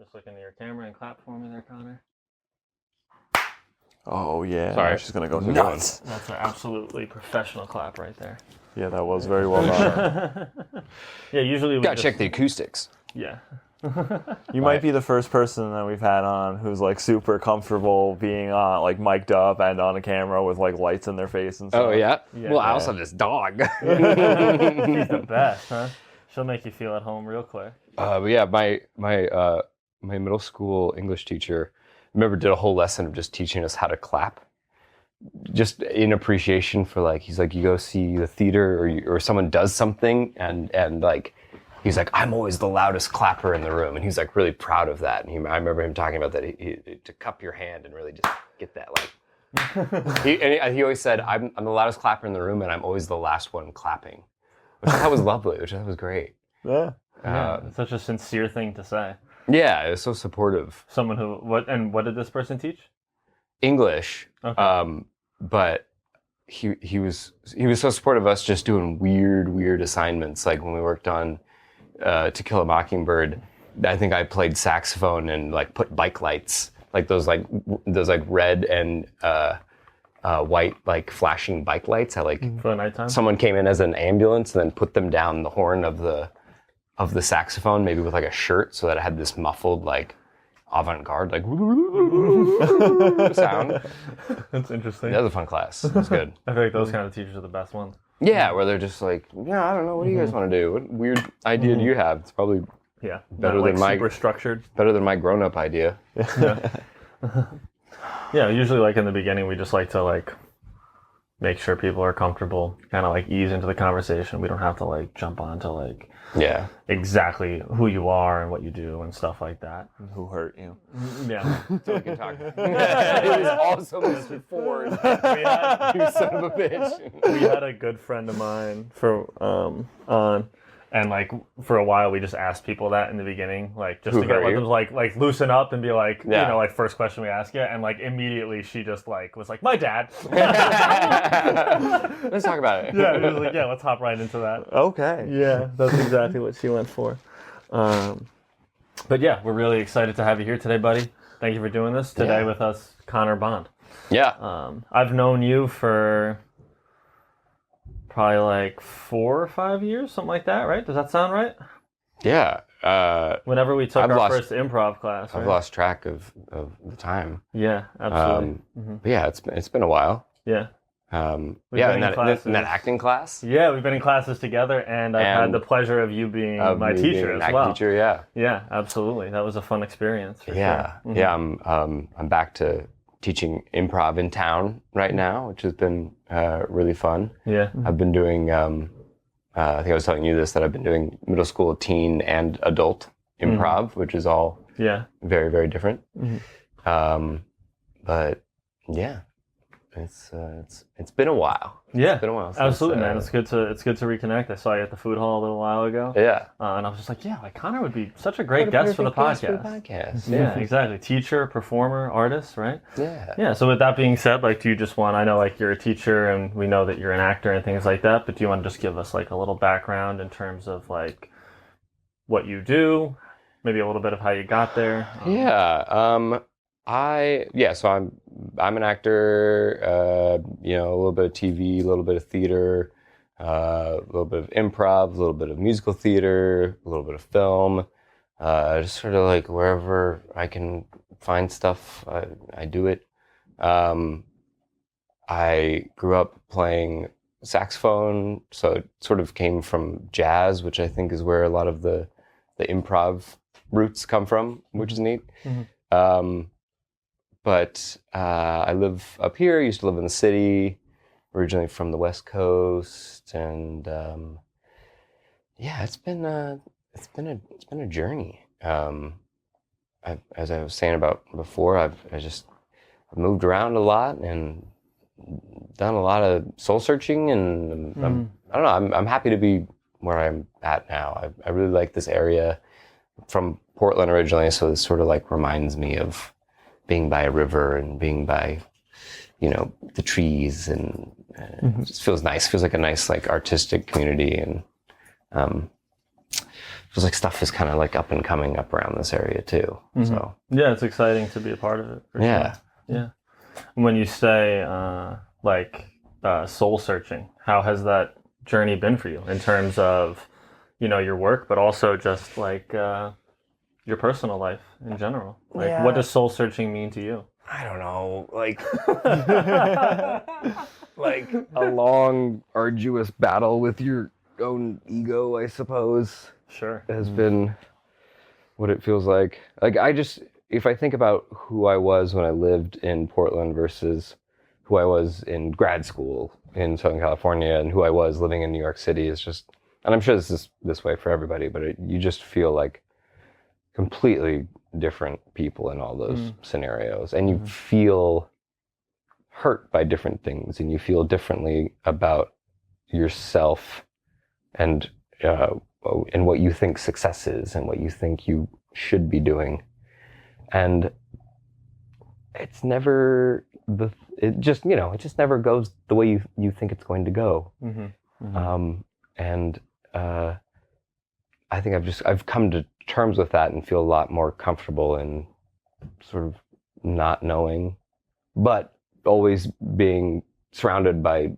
Just look into your camera and clap for me there, Connor. Oh, yeah. Sorry. She's going to go nuts. That's an absolutely professional clap right there. Yeah, that was very well done. Yeah, usually we Gotta check the acoustics. Yeah. You might be the first person that we've had on who's like super comfortable being on, like mic'd up and on a camera with like lights in their face and stuff. Oh, yeah? Yeah. Well, I also have this dog. She's the best, huh? She'll make you feel at home real quick. But yeah, my middle school English teacher, remember, did a whole lesson of just teaching us how to clap. Just in appreciation for like, he's like, you go see the theater or someone does something and like, he's like, I'm always the loudest clapper in the room. And he's like really proud of that. And I remember him talking about that, to cup your hand and really just get that like, he always said, I'm the loudest clapper in the room and I'm always the last one clapping. Which I thought was lovely, which I thought was great. Yeah. It's such a sincere thing to say. Yeah, it was so supportive. Someone who, what did this person teach? English. Okay. But he was so supportive of us just doing weird assignments. Like when we worked on To Kill a Mockingbird, I think I played saxophone and like put bike lights, like those red and white like flashing bike lights. I like for the nighttime. Someone came in as an ambulance and then put them down the horn of the saxophone, maybe with like a shirt, so that it had this muffled like avant-garde like sound. That's interesting. That was a fun class. It was good. I feel like those kind of teachers are the best ones. Yeah, where they're just like, yeah, I don't know, what do you guys want to do? What weird idea do you have? It's probably better not, than my super structured. Better than my grown-up idea. Yeah, usually like in the beginning we just like to like make sure people are comfortable, kind of like ease into the conversation. We don't have to like jump on to like exactly who you are and what you do and stuff like that. Who hurt you? Yeah. So we can talk. It was also Mr. Ford. You son of a bitch. We had a good friend of mine for on, and like for a while we just asked people that in the beginning, like just to get them like loosen up and be like, you know, like first question we ask you, and like immediately she just like was like, my dad. Let's talk about it. Yeah, it was like, yeah, let's hop right into that. Okay. Yeah, that's exactly what she went for. But yeah, we're really excited to have you here today, buddy. Thank you for doing this today with us, Connor Bond. Yeah. I've known you for probably like 4 or 5 years, something like that, right? Does that sound right? Yeah. Whenever we took our first improv class, right? I've lost track of the time. Yeah, absolutely. But yeah, it's been a while. Yeah. In that acting class. Yeah, we've been in classes together, and I've had the pleasure of you being my teacher as well. Teacher, yeah. Yeah, absolutely. That was a fun experience. For sure. Mm-hmm. Yeah. I'm back to teaching improv in town right now, which has been really fun. Yeah. I've been doing. I think I was telling you this, that I've been doing middle school, teen, and adult improv, which is all very, very different. Mm-hmm. But yeah. It's been a while. Yeah, it's been a while. Absolutely, man. It's good to reconnect. I saw you at the food hall a little while ago. Yeah, and I was just like, like Connor would be such a great guest for the podcast. Yeah, exactly. Teacher, performer, artist, right? Yeah. Yeah. So with that being said, like, do you just want? I know, like, you're a teacher, and we know that you're an actor and things like that. But do you want to just give us like a little background in terms of like what you do, maybe a little bit of how you got there? So I'm an actor, a little bit of TV, a little bit of theater, a little bit of improv, a little bit of musical theater, a little bit of film, just sort of like wherever I can find stuff, I do it. I grew up playing saxophone, so it sort of came from jazz, which I think is where a lot of the improv roots come from, which is neat. Mm-hmm. But I live up here. I used to live in the city, originally from the West Coast, and it's been a journey. As I was saying about before, I've moved around a lot and done a lot of soul searching, and I don't know. I'm happy to be where I'm at now. I really like this area. I'm from Portland originally, so this sort of like reminds me of being by a river and being by, the trees, and it just feels nice. Feels like a nice, like, artistic community, and feels like stuff is kind of like up and coming up around this area too. So yeah, it's exciting to be a part of it. Yeah. Sure. Yeah. When you say soul searching, how has that journey been for you in terms of, your work, but also just like your personal life in general? Like, what does soul searching mean to you? I don't know, like like a long, arduous battle with your own ego, I suppose. Sure. Has been what it feels like. Like if I think about who I was when I lived in Portland versus who I was in grad school in Southern California and who I was living in New York City, it's just, and I'm sure this is this way for everybody, but you just feel like completely different people in all those scenarios, and you feel hurt by different things, and you feel differently about yourself and what you think success is and what you think you should be doing. And it's never it just never goes the way you think it's going to go. And I think I've come to terms with that and feel a lot more comfortable in sort of not knowing, but always being surrounded by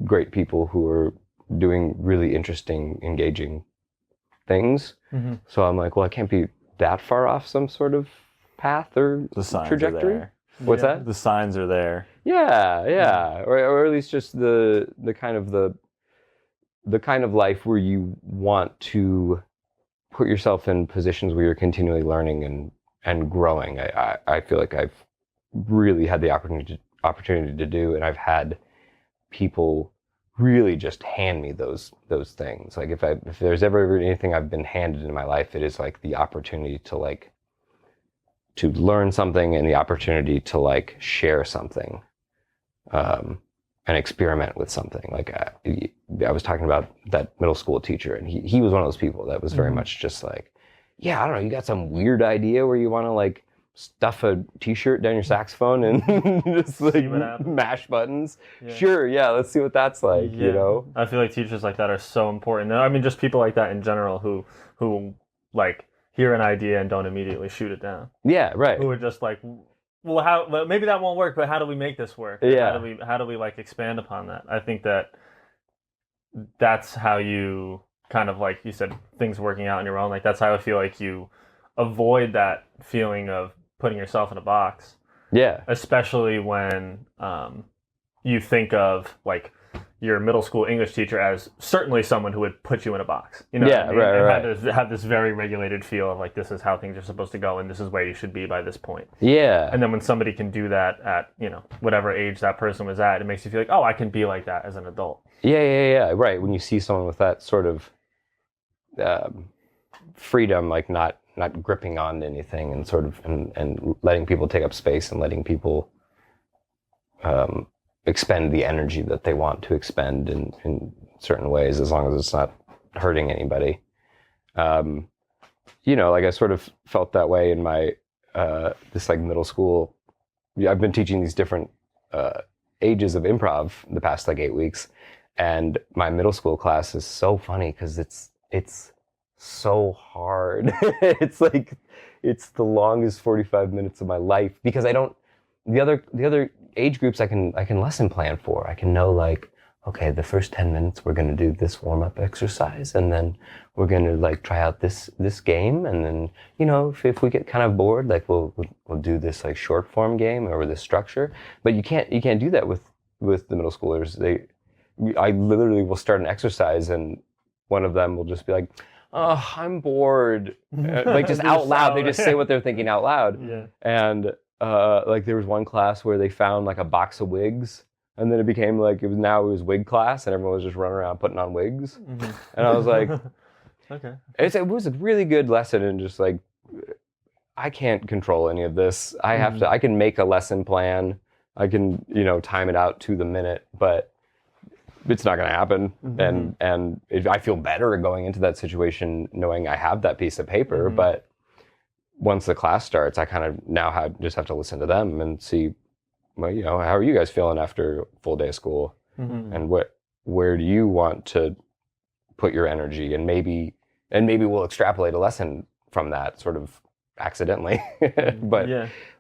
great people who are doing really interesting, engaging things. So I'm like, well, I can't be that far off some sort of path or The signs trajectory. are there. What's that? The signs are there. Yeah. Or at least just the kind of life where you want to put yourself in positions where you're continually learning and growing. I feel like I've really had the opportunity to do, and I've had people really just hand me those things. Like if there's ever anything I've been handed in my life, it is like the opportunity to learn something and the opportunity to like share something, and experiment with something. Like I was talking about that middle school teacher, and he was one of those people that was very much just like, yeah, I don't know, you got some weird idea where you want to like stuff a t-shirt down your saxophone and just like mash buttons. Sure, yeah, let's see what that's like. I feel like teachers like that are so important. I mean, just people like that in general who like hear an idea and don't immediately shoot it down. Yeah, right. Who are just like, well, maybe that won't work, but how do we make this work? Yeah. How do we like expand upon that? I think that's how you kind of, like you said, things working out on your own. Like that's how I feel like you avoid that feeling of putting yourself in a box. Yeah. Especially when you think of like your middle school English teacher as certainly someone who would put you in a box. Yeah, right. And have this very regulated feel of like, this is how things are supposed to go and this is where you should be by this point. Yeah. And then when somebody can do that at, whatever age that person was at, it makes you feel like, oh, I can be like that as an adult. Yeah. Right. When you see someone with that sort of freedom, like not gripping on anything and sort of and letting people take up space and letting people expend the energy that they want to expend in certain ways, as long as it's not hurting anybody. Like I sort of felt that way in my this like middle school. I've been teaching these different ages of improv the past like 8 weeks, and my middle school class is so funny because it's so hard. It's like it's the longest 45 minutes of my life because I don't. The other age groups I can lesson plan for. I can know like, okay, the first 10 minutes we're going to do this warm-up exercise, and then we're going to like try out this game, and then if we get kind of bored, like we'll do this like short form game or this structure. But you can't do that with the middle schoolers. I literally will start an exercise and one of them will just be like, oh, I'm bored. Like just out loud. They just say what they're thinking out loud. Yeah. And like there was one class where they found like a box of wigs, and then it became like it was wig class, and everyone was just running around putting on wigs. And I was like, okay. It was a really good lesson, and just like I can't control any of this. I have to. I can make a lesson plan. I can time it out to the minute, but it's not going to happen. And I feel better going into that situation knowing I have that piece of paper, but once the class starts, I kind of now just have to listen to them and see, well, how are you guys feeling after a full day of school? And where do you want to put your energy? And maybe and maybe we'll extrapolate a lesson from that sort of accidentally.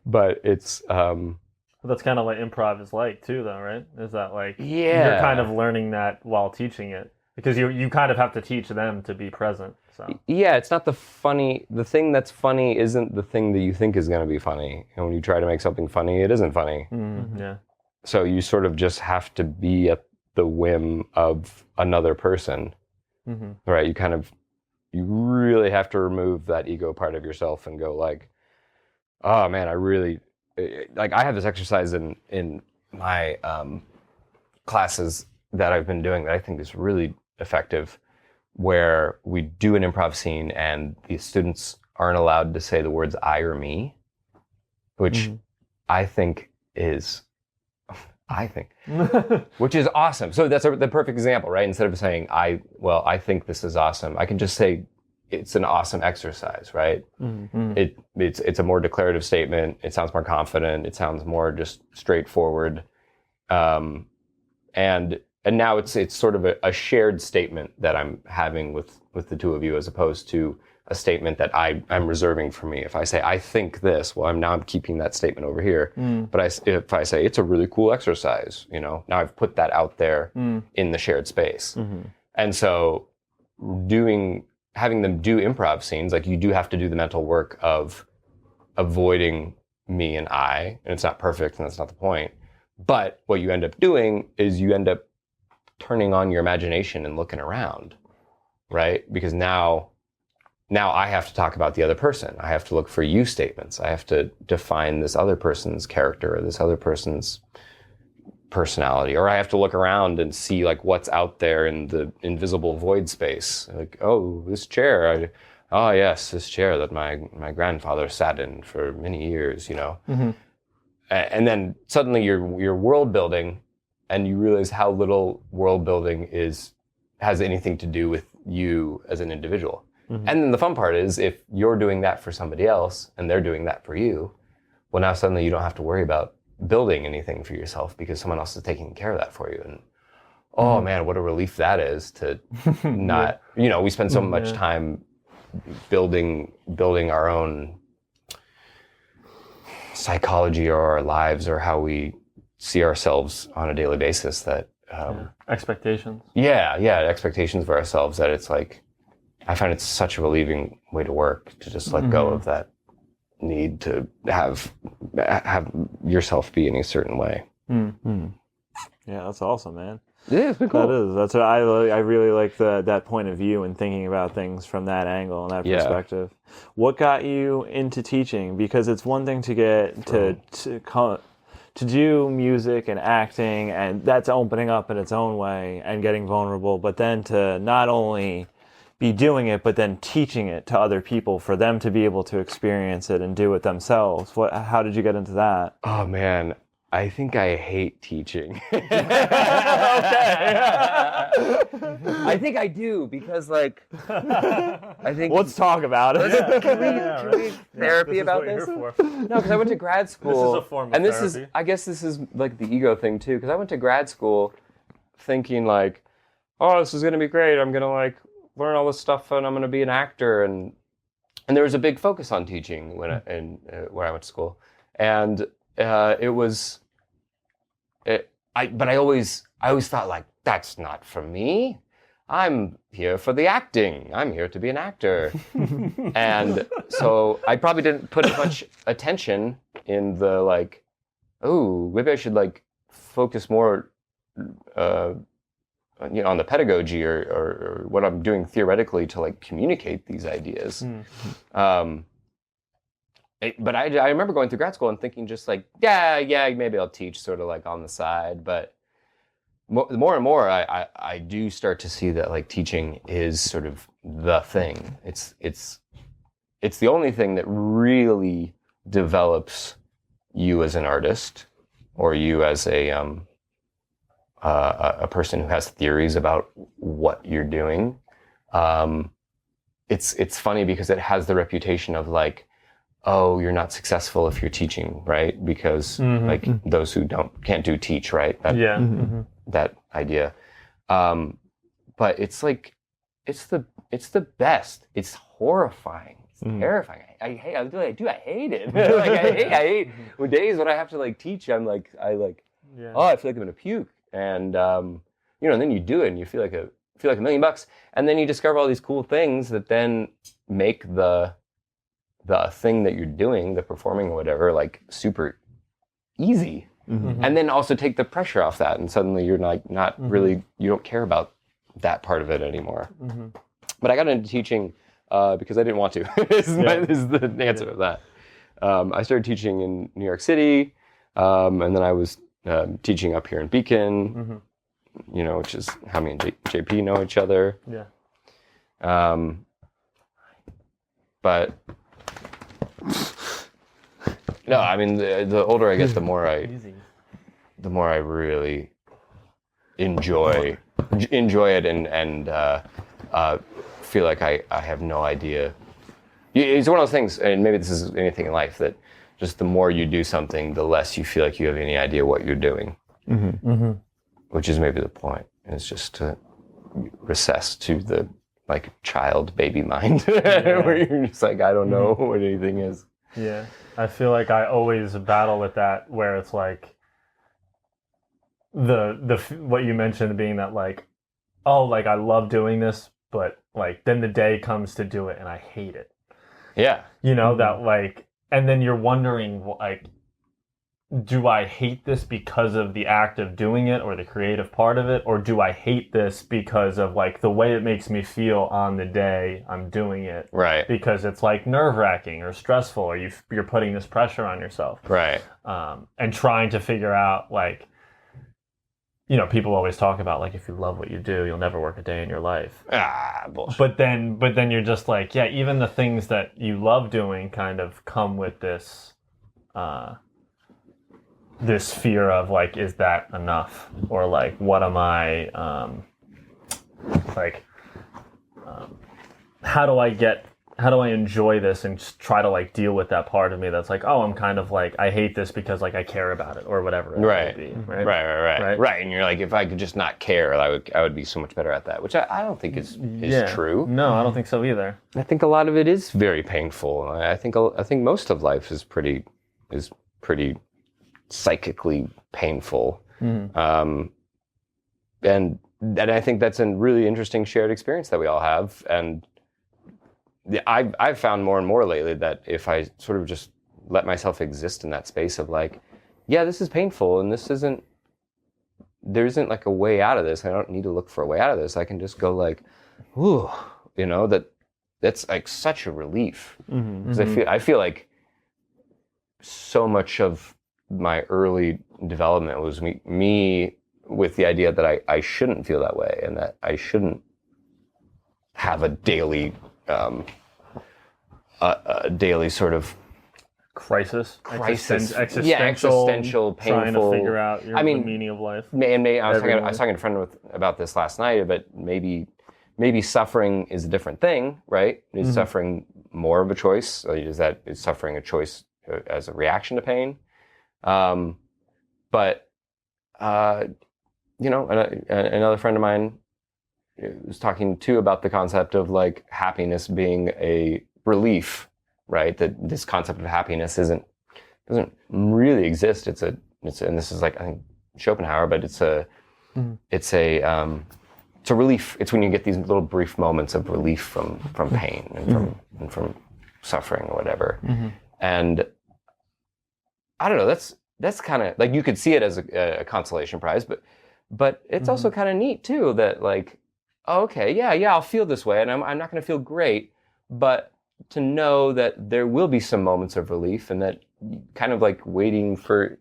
But it's that's kind of what improv is like too, though, right? Is that like you're kind of learning that while teaching it, because you kind of have to teach them to be present. So it's not the thing that's funny isn't the thing that you think is going to be funny, and when you try to make something funny, it isn't funny. Yeah. So you sort of just have to be at the whim of another person, right? You really have to remove that ego part of yourself and go like, oh man, I really, like I have this exercise in my classes that I've been doing that I think is really effective, where we do an improv scene and the students aren't allowed to say the words I or me, which I think is, which is awesome. So that's the perfect example, right? Instead of saying I think this is awesome, I can just say it's an awesome exercise, right? It's a more declarative statement. It sounds more confident. It sounds more just straightforward. And now it's sort of a shared statement that I'm having with the two of you, as opposed to a statement that I'm reserving for me. If I say I think this, well, I'm keeping that statement over here. But if I say it's a really cool exercise, now I've put that out there in the shared space. And so having them do improv scenes, like you do have to do the mental work of avoiding me and I, and it's not perfect, and that's not the point. But what you end up doing is you end up turning on your imagination and looking around, right? Because now I have to talk about the other person. I have to look for you statements. I have to define this other person's character or this other person's personality, or I have to look around and see like what's out there in the invisible void space. Like, oh, this chair. Yes, this chair that my grandfather sat in for many years, And then suddenly you're world building, and you realize how little world building has anything to do with you as an individual. And then the fun part is, if you're doing that for somebody else and they're doing that for you, well, now suddenly you don't have to worry about building anything for yourself because someone else is taking care of that for you. And oh man, what a relief that is to not, we spend so much time building our own psychology or our lives or how we see ourselves on a daily basis that expectations. Expectations for ourselves, that it's like, I find it's such a relieving way to work, to just let go of that need to have yourself be in a certain way. Yeah, that's awesome, man. Yeah, it's been cool. That is. That's what I really like that point of view and thinking about things from that angle and that perspective. What got you into teaching? Because it's one thing to get to do music and acting, and that's opening up in its own way and getting vulnerable, but then to not only be doing it, but then teaching it to other people for them to be able to experience it and do it themselves. How did you get into that? Oh man, I think I hate teaching. I think I do, because like, I think... Let's talk about it. Can we therapy about this? No, because I went to grad school. This is a form of therapy. I guess this is like the ego thing too, because I went to grad school thinking like, oh, this is going to be great. I'm going to like learn all this stuff and I'm going to be an actor. And there was a big focus on teaching where I went to school. And it was... But I always thought like, that's not for me. I'm here for the acting. I'm here to be an actor. And so I probably didn't put as much attention in the like, oh, maybe I should like focus more, on the pedagogy or what I'm doing theoretically to like communicate these ideas. But I remember going through grad school and thinking just like, yeah, maybe I'll teach sort of like on the side. But more and more, I do start to see that like teaching is sort of the thing. It's the only thing that really develops you as an artist, or you as a person who has theories about what you're doing. It's funny because it has the reputation of like, oh, you're not successful if you're teaching, right? Because like those who can't do teach, right? That idea. But it's like, it's it's the best. It's horrifying. It's terrifying. I hate it. Like, I hate when days when I have to like teach. I feel like I'm gonna puke, and and then you do it, and you feel like $1 million, and then you discover all these cool things that then make the thing that you're doing, the performing or whatever, like super easy, and then also take the pressure off that, and suddenly you're not really, you don't care about that part of it anymore. But I got into teaching because I didn't want to. This is the answer of that. I started teaching in New York City, and then I was teaching up here in Beacon, which is how me and JP know each other. Yeah. But no, I mean, the older I get, the more I really enjoy it and feel like I have no idea. It's one of those things, and maybe this is anything in life, that just the more you do something, the less you feel like you have any idea what you're doing. Which is maybe the point. It's just to recess to the like child baby mind where you're just like, I don't know what anything is. Yeah. I feel like I always battle with that, where it's like the what you mentioned being that like, oh, like I love doing this, but like then the day comes to do it and I hate it. Yeah. That like, and then you're wondering like, do I hate this because of the act of doing it or the creative part of it? Or do I hate this because of like the way it makes me feel on the day I'm doing it? Right. Because it's like nerve-wracking or stressful, or you're putting this pressure on yourself. Right. And trying to figure out like, people always talk about like, if you love what you do, you'll never work a day in your life. Bullshit. But then you're just like, yeah, even the things that you love doing kind of come with this, this fear of like, is that enough? Or like, what am I, how do I enjoy this and just try to like deal with that part of me that's like, oh, I'm kind of like, I hate this because like I care about it or whatever it might be. Right. And you're like, if I could just not care, I would be so much better at that, which I don't think is true. No, I don't think so either. I think a lot of it is very painful. I think most of life is pretty psychically painful. And I think that's a really interesting shared experience that we all have. And I've found more and more lately that if I sort of just let myself exist in that space of like, yeah, this is painful and there isn't like a way out of this. I don't need to look for a way out of this. I can just go like, ooh, that's like such a relief. Because I feel like so much of my early development was me with the idea that I shouldn't feel that way and that I shouldn't have a daily sort of crisis, existential, painful, trying to figure out the meaning of life. I was talking to a friend about this last night, but maybe suffering is a different thing, right? Is suffering more of a choice? Is suffering a choice as a reaction to pain? But another friend of mine was talking too about the concept of like happiness being a relief, right? That this concept of happiness doesn't really exist. It's and this is like, I think Schopenhauer, but it's a relief. It's when you get these little brief moments of relief from pain and from suffering or whatever. And I don't know, that's kind of like, you could see it as a consolation prize, but it's also kind of neat too, that like, okay, yeah, I'll feel this way and I'm not going to feel great, but to know that there will be some moments of relief and that kind of like waiting for,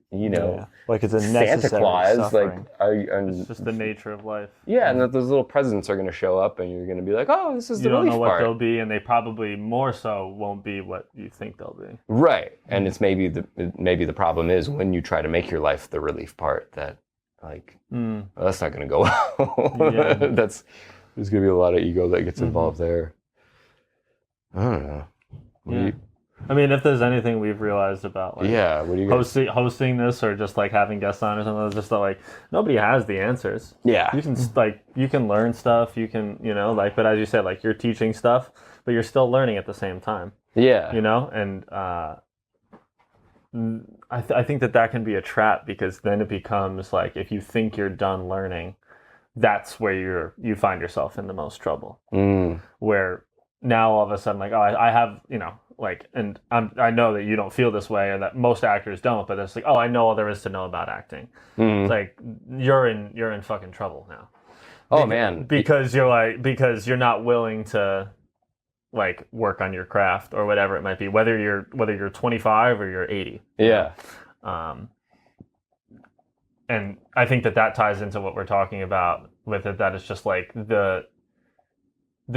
like it's a Santa Claus, suffering. It's just the nature of life. Yeah, and that those little presents are going to show up and you're going to be like, oh, this is the relief part. You don't know what they'll be, and they probably more so won't be what you think they'll be. Right, and it's maybe the problem is when you try to make your life the relief part that like, well, that's not going to go well. There's going to be a lot of ego that gets involved there. I don't know. I mean, if there's anything we've realized about like what do you guys... hosting this or just like having guests on or something, it's just that like nobody has the answers. Yeah. You can learn stuff, you can, like, but as you said, like you're teaching stuff, but you're still learning at the same time. Yeah. And I think that can be a trap, because then it becomes like, if you think you're done learning, that's where you find yourself in the most trouble. Where now all of a sudden, like, oh, I have, like, and I know that you don't feel this way, or that most actors don't, but it's like, oh, I know all there is to know about acting. It's like you're in fucking trouble now. Oh man, because you're not willing to like work on your craft or whatever it might be, whether you're 25 or you're 80. Yeah. And I think that ties into what we're talking about with it. That it's just like the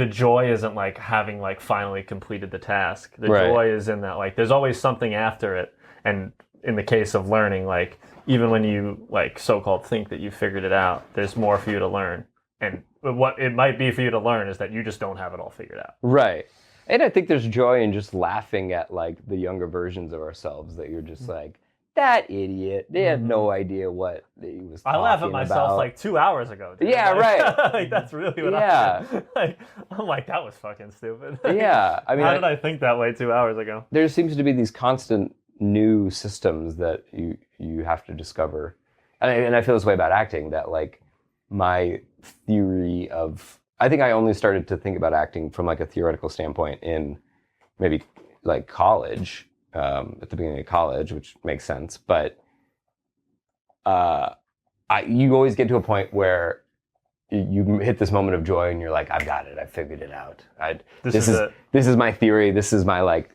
joy isn't like having like finally completed the task. The joy is in that like there's always something after it. And in the case of learning, like even when you like so-called think that you figured it out, there's more for you to learn. And what it might be for you to learn is that you just don't have it all figured out. Right. And I think there's joy in just laughing at like the younger versions of ourselves, that you're just like, that idiot, they had no idea what he was talking about. I laugh at myself like 2 hours ago. Dude. Yeah, like, right. Like that's really what I'm like, that was fucking stupid. Yeah. I mean, how did I think that way 2 hours ago? There seems to be these constant new systems that you have to discover. And I feel this way about acting, that like my theory of, I think I only started to think about acting from like a theoretical standpoint in maybe like college, at the beginning of college, which makes sense. But you always get to a point where you hit this moment of joy and you're like, I've got it. I figured it out. This is my theory. This is my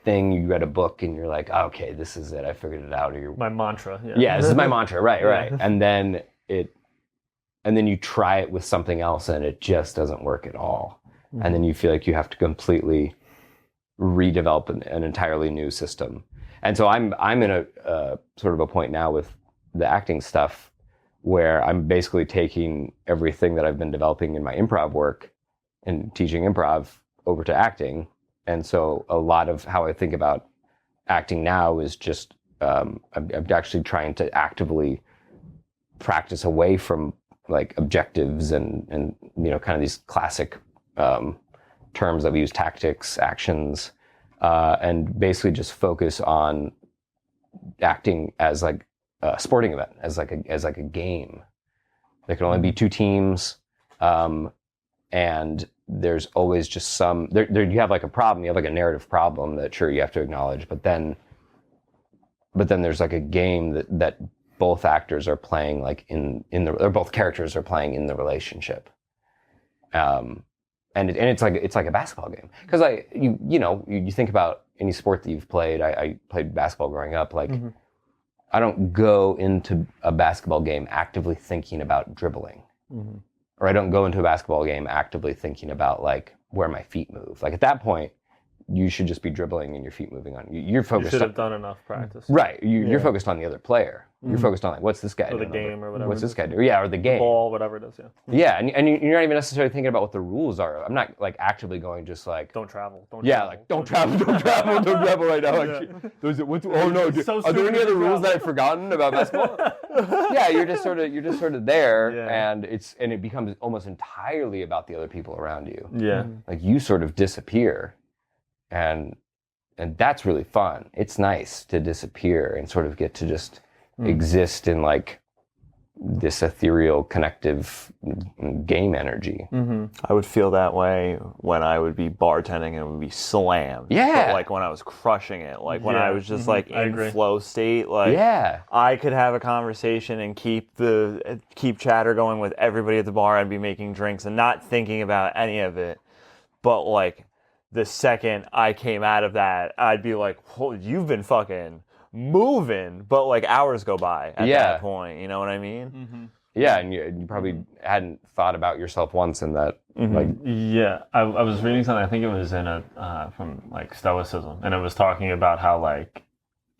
thing. You read a book and you're like, oh, okay, this is it. I figured it out. Or my mantra. Yeah, this is my mantra. Right. And then you try it with something else and it just doesn't work at all. And then you feel like you have to completely redevelop an entirely new system. And so I'm in a sort of a point now with the acting stuff where I'm basically taking everything that I've been developing in my improv work and teaching improv over to acting. And so a lot of how I think about acting now is just I'm actually trying to actively practice away from like objectives and kind of these classic terms that we use, tactics, actions, and basically just focus on acting as like a sporting event, as like a game. There can only be two teams, and there's always just some there you have like a problem, you have like a narrative problem that sure you have to acknowledge, but then there's like a game that both actors are playing like or both characters are playing in the relationship. And it's like a basketball game, because you think about any sport that you've played. I played basketball growing up. Like I don't go into a basketball game actively thinking about dribbling, or I don't go into a basketball game actively thinking about like where my feet move. Like at that point, you should just be dribbling and your feet moving on. You're focused. You should have done enough practice. Right. You're focused on the other player. You're focused on like, what's this guy doing? Or the game or whatever. What's this guy doing? Yeah, or the game. The ball, whatever it is, yeah. Yeah, and you're not even necessarily thinking about what the rules are. I'm not like actively going just like... Don't travel. Don't travel right now. Like, oh no, are there any other rules that I've forgotten about basketball? Yeah, you're just sort of there, and it becomes almost entirely about the other people around you. Yeah. Like you sort of disappear, and that's really fun. It's nice to disappear and sort of get to just exist in like this ethereal connective game energy. I would feel that way when I would be bartending and it would be slammed. Yeah. But like when I was crushing it, like when I was just like in flow state, like I could have a conversation and keep chatter going with everybody at the bar and be making drinks and not thinking about any of it. But like the second I came out of that, I'd be like, "Whoa, you've been fucking moving," but like hours go by at that point. You know what I mean? Yeah, and you probably hadn't thought about yourself once in that. Like, I was reading something. I think it was in from like Stoicism, and it was talking about how like,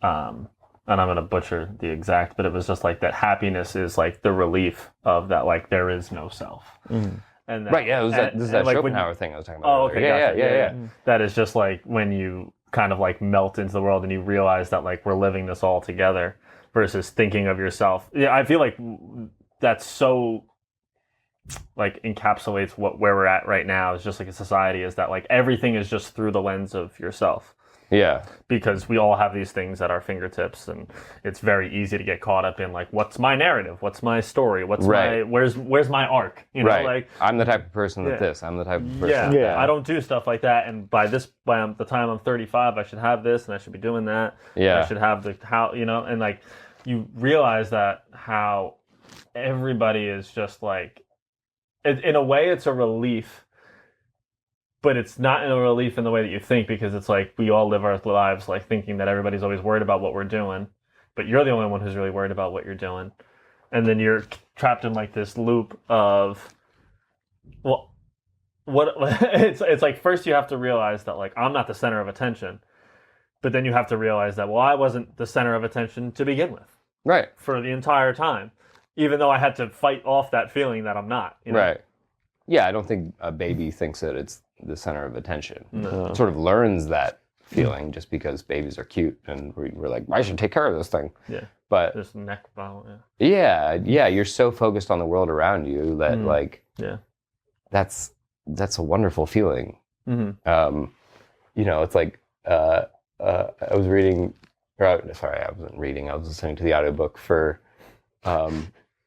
and I'm gonna butcher the exact, but it was just like that happiness is like the relief of that, like there is no self. And that, right, yeah, this is that like Schopenhauer thing I was talking about. Oh, okay, yeah. That is just like when you kind of like melt into the world and you realize that like we're living this all together versus thinking of yourself. Yeah, I feel like that's so like encapsulates where we're at right now is just like a society is that like everything is just through the lens of yourself. Yeah. Because we all have these things at our fingertips and it's very easy to get caught up in like, what's my narrative? What's my story? What's where's my arc? You know, like I'm the type of person that this, I'm the type of person that. I don't do stuff like that. And by the time I'm 35, I should have this and I should be doing that. Yeah. I should have and like you realize that how everybody is just like, in a way it's a relief, but it's not in a relief in the way that you think, because it's like we all live our lives like thinking that everybody's always worried about what we're doing, but you're the only one who's really worried about what you're doing. And then you're trapped in like this loop of, well, what it's like first you have to realize that like I'm not the center of attention, but then you have to realize that, well, I wasn't the center of attention to begin with. Right. For the entire time. Even though I had to fight off that feeling that I'm not. You know? Right. Yeah, I don't think a baby thinks that it's the center of attention. No. It sort of learns that feeling just because babies are cute and we're like, I should take care of this thing. Yeah. But this neck bottle, yeah, you're so focused on the world around you that like that's a wonderful feeling. Mm-hmm. You know, it's like I was reading, I wasn't reading, I was listening to the audiobook for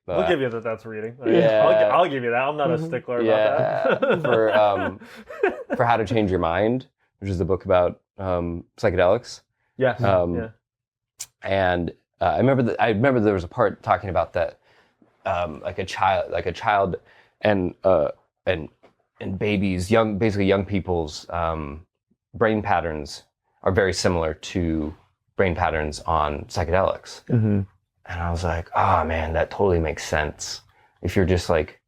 I'll give you that's reading. Yeah. I'll give you that. I'm not a stickler about that. For How to Change Your Mind, which is the book about psychedelics. Yes. And I remember there was a part talking about that, like a child and babies, young people's brain patterns are very similar to brain patterns on psychedelics. Mm-hmm. And I was like, oh man, that totally makes sense. If you're just like,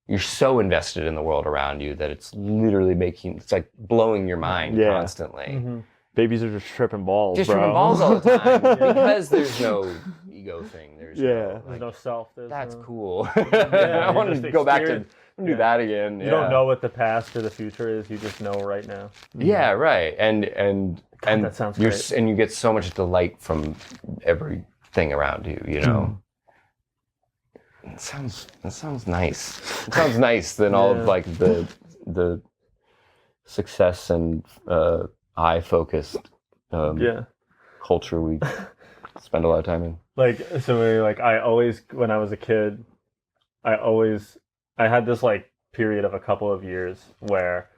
you're so invested in the world around you that it's literally it's like blowing your mind constantly. Mm-hmm. Babies are just tripping balls, tripping balls all the time because there's no ego thing. There's no self. That's cool. I want to go back to do that again. You don't know what the past or the future is. You just know right now. Yeah, right. And that sounds great. And you get so much delight from everything around you. You know. That sounds nice. It sounds nice than all of like the success and eye-focused culture we spend a lot of time in. I always, when I was a kid, I had this like period of a couple of years where,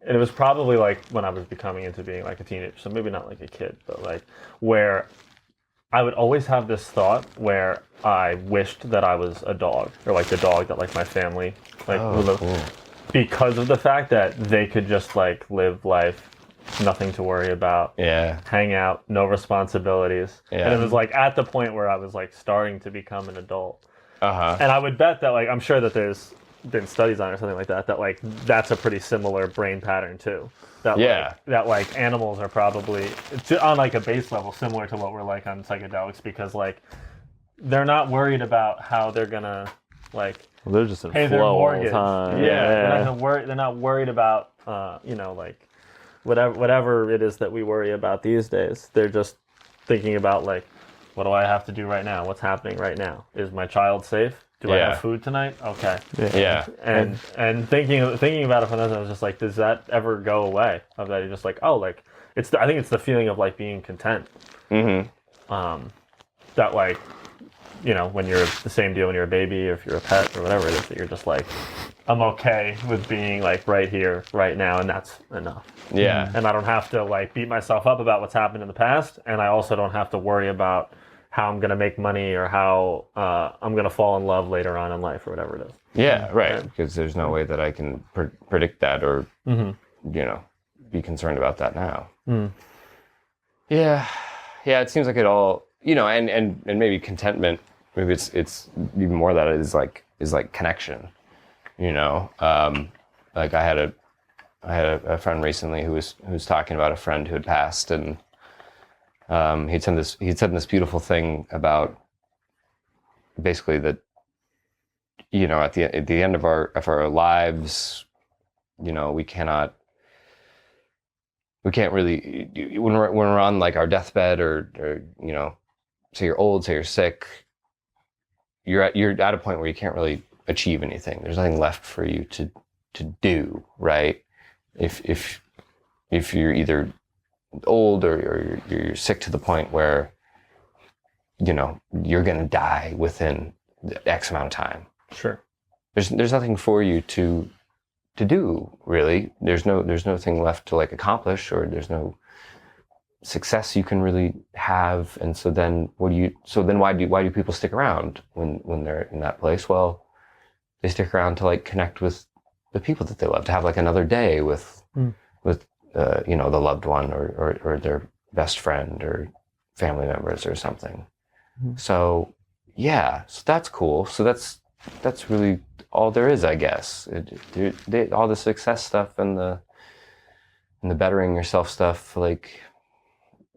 and it was probably like when I was becoming into being like a teenager, so maybe not like a kid, but like where I would always have this thought where I wished that I was a dog, or like the dog that like my family cool. Because of the fact that they could just like live life, nothing to worry about, hang out, no responsibilities, and it was like at the point where I was like starting to become an adult, and I would bet that like I'm sure that there's been studies on it or something like that like that's a pretty similar brain pattern too. That like animals are probably on like a base level similar to what we're like on psychedelics, because like they're not worried about how they're gonna like they're just in pay flow their mortgage. all the time. They're not worried about like whatever it is that we worry about these days. They're just thinking about like, what do I have to do right now? What's happening right now? Is my child safe? Do I have food tonight? Okay. Yeah. And thinking about it from that, I was just like, does that ever go away? Of that, you're just like, oh, like I think it's the feeling of like being content. Mm-hmm. That like, when you're the same deal when you're a baby, or if you're a pet or whatever it is, that you're just like, I'm okay with being like right here, right now, and that's enough. Yeah. And I don't have to like beat myself up about what's happened in the past, and I also don't have to worry about how I'm going to make money or how I'm going to fall in love later on in life or whatever it is. Yeah, right. Because there's no way that I can predict that or, be concerned about that now. Mm. Yeah. Yeah, it seems like it all, and maybe contentment, maybe it's even more that is like connection, like I had a friend recently who was talking about a friend who had passed, and he'd said this beautiful thing about basically that, at the end of our lives, we cannot we can't really, when we're on like our deathbed or you know, say you're old, say you're sick, you're at a point where you can't really achieve anything. There's nothing left for you to do, right? If you're either old or you're sick to the point where, you know, you're going to die within X amount of time. Sure. There's nothing for you to do, really. There's nothing left to like accomplish, or there's no success you can really have. And so then why do people stick around when they're in that place? Well, they stick around to like connect with the people that they love, to have like another day with you know, the loved one or their best friend or family members or something. So yeah, so that's cool. So that's really all there is, I guess. All the success stuff and the bettering yourself stuff, like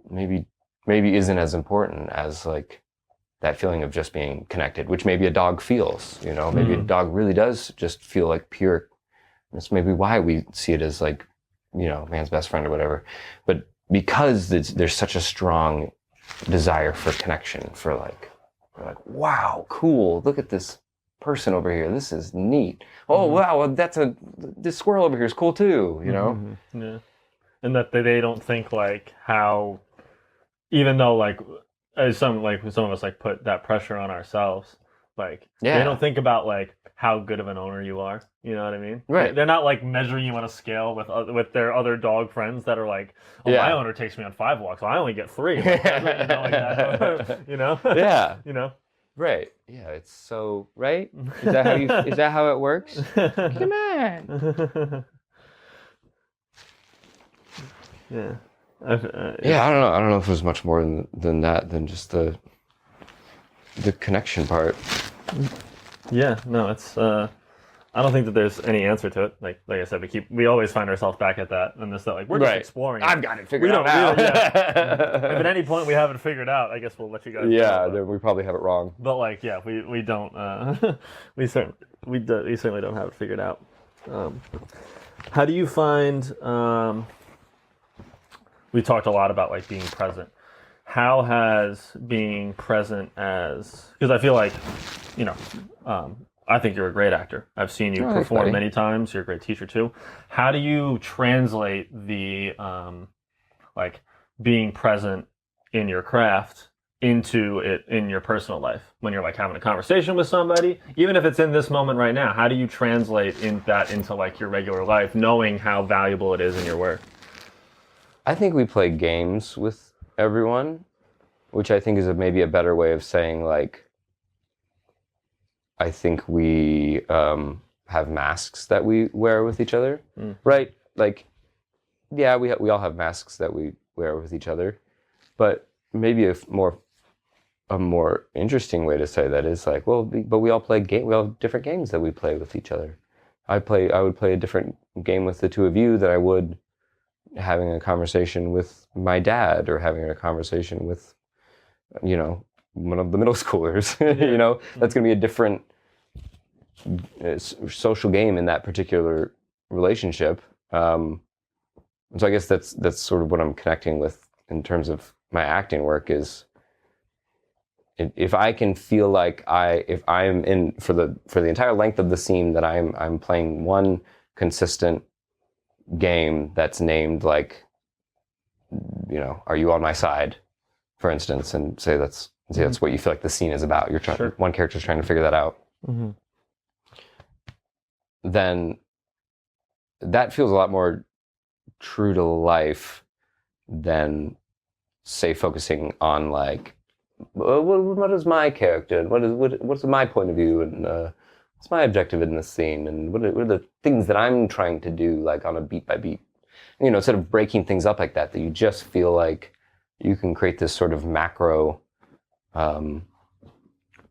maybe isn't as important as like that feeling of just being connected, which maybe a dog feels, you know, maybe a dog really does just feel like pure. That's maybe why we see it as like, you know, man's best friend or whatever. But because there's such a strong desire for connection, for like, wow, cool, look at this person over here, this is neat. Oh wow, well, this squirrel over here is cool too, you know. Yeah. And that they don't think like how, even though like some of us like put that pressure on ourselves, like they don't think about like how good of an owner you are. You know what I mean? Right. They're not like measuring you on a scale with their other dog friends that are like, oh, my owner takes me on 5 walks, so I only get 3. Like, you know? Yeah. You know? Right. Yeah. It's so right. Is that how it works? Come on. Yeah. Yeah. I don't know if there's much more than that, than just the connection part. Yeah. No, it's. I don't think that there's any answer to it. Like I said, we always find ourselves back at that and this that. Like we're just exploring. I've got it figured out now. If at any point we have it figured out, I guess we'll let you guys. Yeah, then we probably have it wrong. But like, yeah, we don't. We certainly don't have it figured out. How do you find? We talked a lot about like being present. How has being present because I feel like, you know. I think you're a great actor. I've seen you perform many times. You're a great teacher too. How do you translate the like being present in your craft into it in your personal life when you're like having a conversation with somebody, even if it's in this moment right now? How do you translate that into like your regular life, knowing how valuable it is in your work? I think we play games with everyone, which I think is maybe a better way of saying like, I think we have masks that we wear with each other, right? Like, yeah, we all have masks that we wear with each other, but maybe a more interesting way to say that is like, well, but we all play we all have different games that we play with each other. I would play a different game with the two of you that I would having a conversation with my dad, or having a conversation with, you know, one of the middle schoolers. You know, that's going to be a different social game in that particular relationship. So I guess that's sort of what I'm connecting with in terms of my acting work is if I can feel like if I'm in for the entire length of the scene that I'm playing one consistent game that's named like, you know, are you on my side, for instance, and say that's what you feel like the scene is about. You're trying. Sure. One character's trying to figure that out. Mm-hmm. Then that feels a lot more true to life than, say, focusing on like, what is my character, and what's my point of view, and what's my objective in this scene, and what are the things that I'm trying to do, like on a beat by beat. You know, instead of breaking things up like that you just feel like you can create this sort of macro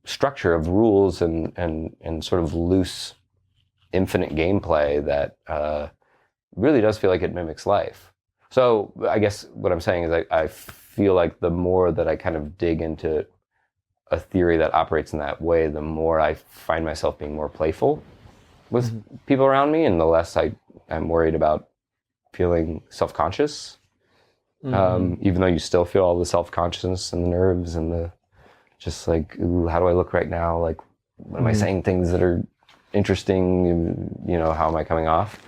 structure of rules and sort of loose, infinite gameplay that really does feel like it mimics life. So I guess what I'm saying is I feel like the more that I kind of dig into a theory that operates in that way, the more I find myself being more playful with people around me, and the less I'm worried about feeling self-conscious even though you still feel all the self-consciousness and the nerves and the just like, ooh, how do I look right now? Like, when am I saying things that are interesting? You know, how am I coming off?